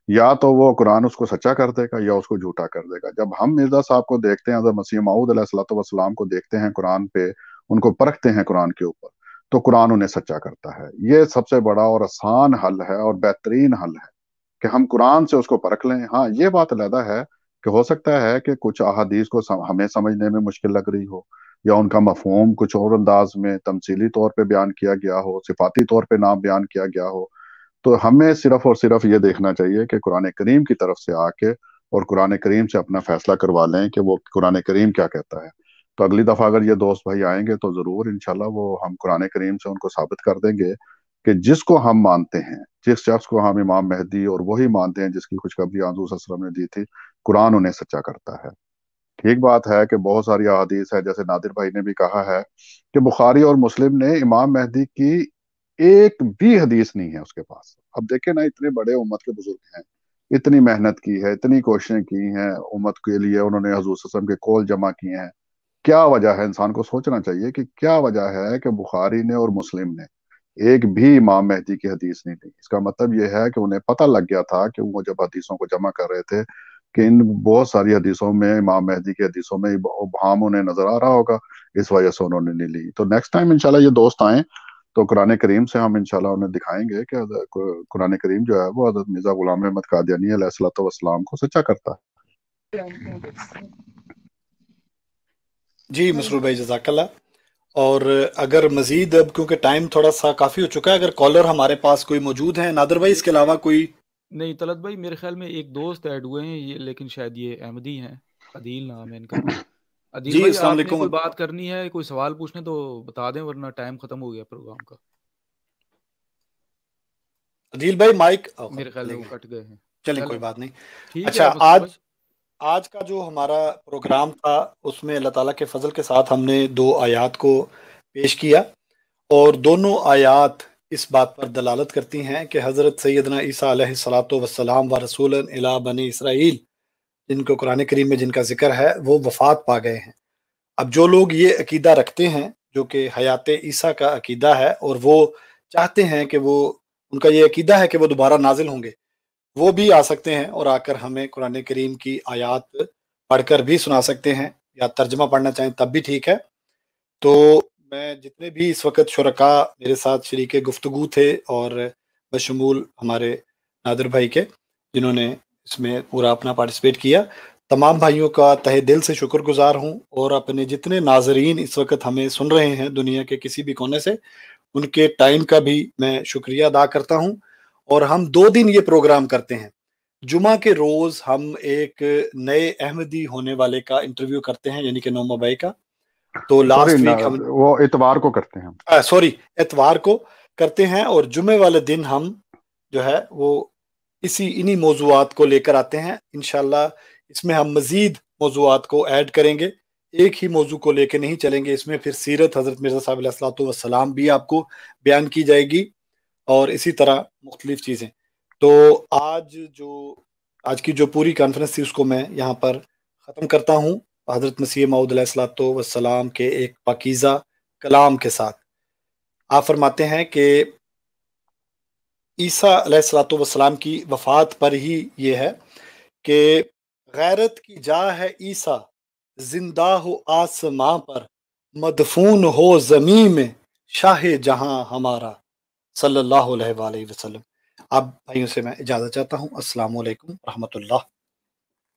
یا تو وہ قرآن اس کو سچا کر دے گا یا اس کو جھوٹا کر دے گا. جب ہم مرزا صاحب کو دیکھتے ہیں، حضرت مسیح موعود علیہ الصلوۃ والسلام کو دیکھتے ہیں قرآن پہ، ان کو پرکھتے ہیں قرآن کے اوپر، تو قرآن انہیں سچا کرتا ہے. یہ سب سے بڑا اور آسان حل ہے اور بہترین حل ہے کہ ہم قرآن سے اس کو پرکھ لیں. ہاں یہ بات علیحدہ ہے کہ ہو سکتا ہے کہ کچھ احادیث کو ہمیں سمجھنے میں مشکل لگ رہی ہو، یا ان کا مفہوم کچھ اور انداز میں تمثیلی طور پہ بیان کیا گیا ہو، صفاتی طور پہ نام بیان کیا گیا ہو. تو ہمیں صرف اور صرف یہ دیکھنا چاہیے کہ قرآن کریم کی طرف سے آ کے اور قرآن کریم سے اپنا فیصلہ کروا لیں کہ وہ قرآن کریم کیا کہتا ہے. تو اگلی دفعہ اگر یہ دوست بھائی آئیں گے تو ضرور انشاءاللہ وہ ہم قرآن کریم سے ان کو ثابت کر دیں گے کہ جس کو ہم مانتے ہیں، جس شخص کو ہم امام مہدی اور وہی مانتے ہیں جس کی خوشخبری حضور صلی اللہ علیہ وسلم نے دی تھی، قرآن انہیں سچا کرتا ہے. ٹھیک بات ہے کہ بہت ساری احادیث ہے، جیسے نادر بھائی نے بھی کہا ہے کہ بخاری اور مسلم نے امام مہدی کی ایک بھی حدیث نہیں ہے اس کے پاس. اب دیکھیں نا، اتنے بڑے امت کے بزرگ ہیں، اتنی محنت کی ہے، اتنی کوششیں کی ہیں امت کے لیے، انہوں نے حضور صلی اللہ علیہ وسلم کے قول جمع کیے ہیں. کیا وجہ ہے؟ انسان کو سوچنا چاہیے کہ کیا وجہ ہے کہ بخاری نے اور مسلم نے ایک بھی امام مہدی کی حدیث نہیں لی. اس کا مطلب یہ ہے کہ انہیں پتہ لگ گیا تھا کہ وہ جب حدیثوں کو جمع کر رہے تھے کہ ان بہت ساری حدیثوں میں امام مہدی کی حدیثوں میں ابہام انہیں نظر آ رہا ہوگا، اس وجہ سے انہوں نے نہیں لی. تو نیکسٹ ٹائم انشاءاللہ یہ دوست آئیں تو قرآن کریم سے ہم انشاءاللہ انہیں دکھائیں گے کہ قرآن کریم جو ہے وہ حضرت مرزا غلام احمد قادیانی علیہ الصلوۃ والسلام کو سچا کرتا ہے. جی مسرور بھائی جزاک اللہ. اور اگر مزید اب کیونکہ ٹائم تھوڑا سا کافی ہو چکا ہے، اگر کالر ہمارے پاس کوئی موجود ہیں نادر بھائی، اس کے علاوہ کوئی؟ نہیں طلعت بھائی، میرے خیال میں ایک دوست ایڈ ہوئے ہیں یہ، لیکن شاید یہ احمدی ہیں، عدیل نام ہے ان کا. عدیل جی بھائی السلام آپ نے علیکم. کوئی بات کرنی ہے، کوئی سوال پوچھنے تو بتا دیں، ورنہ ٹائم ختم ہو گیا پروگرام کا. عدیل بھائی مائک میرے خیال میں وہ کٹ گئے ہیں. چلیں کوئی بات نہیں. ٹھیک ہے اچھا آپ مصطفیٰ بھائی. آج کا جو ہمارا پروگرام تھا اس میں اللہ تعالیٰ کے فضل کے ساتھ ہم نے 2 آیات کو پیش کیا، اور دونوں آیات اس بات پر دلالت کرتی ہیں کہ حضرت سیدنا عیسیٰ علیہ الصلاۃ والسلام و رسولا الی بنی اسرائیل، جن کو قرآن کریم میں جن کا ذکر ہے، وہ وفات پا گئے ہیں. اب جو لوگ یہ عقیدہ رکھتے ہیں جو کہ حیات عیسیٰ کا عقیدہ ہے، اور وہ چاہتے ہیں کہ ان کا یہ عقیدہ ہے کہ وہ دوبارہ نازل ہوں گے، وہ بھی آ سکتے ہیں اور آ کر ہمیں قرآن کریم کی آیات پڑھ کر بھی سنا سکتے ہیں، یا ترجمہ پڑھنا چاہیں تب بھی ٹھیک ہے. تو میں جتنے بھی اس وقت شرکاء میرے ساتھ شریک گفتگو تھے، اور بشمول ہمارے نادر بھائی کے جنہوں نے اس میں پورا اپنا پارٹیسپیٹ کیا، تمام بھائیوں کا تہہ دل سے شکر گزار ہوں، اور اپنے جتنے ناظرین اس وقت ہمیں سن رہے ہیں دنیا کے کسی بھی کونے سے، ان کے ٹائم کا بھی میں شکریہ ادا کرتا ہوں. اور ہم 2 دن یہ پروگرام کرتے ہیں. جمعہ کے روز ہم ایک نئے احمدی ہونے والے کا انٹرویو کرتے ہیں، یعنی کہ نوما بھائی کا. تو لاسٹ ویک ہم وہ اتوار کو کرتے ہیں، اتوار کو کرتے ہیں، اور جمعے والے دن ہم جو ہے وہ انہی موضوعات کو لے کر آتے ہیں. انشاءاللہ اس میں ہم مزید موضوعات کو ایڈ کریں گے، ایک ہی موضوع کو لے کے نہیں چلیں گے. اس میں پھر سیرت حضرت مرزا صاحب علیہ الصلوۃ والسلام بھی آپ کو بیان کی جائے گی، اور اسی طرح مختلف چیزیں. تو آج کی جو پوری کانفرنس تھی اس کو میں یہاں پر ختم کرتا ہوں حضرت مسیح موعود علیہ الصلوۃ والسلام کے ایک پاکیزہ کلام کے ساتھ. آپ فرماتے ہیں کہ عیسیٰ علیہ الصلوۃ والسلام کی وفات پر ہی یہ ہے کہ غیرت کی جا ہے عیسیٰ، زندہ ہو آسماں پر، مدفون ہو زمین میں، شاہ جہاں ہمارا صلی اللہ علیہ وآلہ وسلم. اب بھائیوں سے میں اجازت چاہتا ہوں. السلام علیکم ورحمۃ اللہ.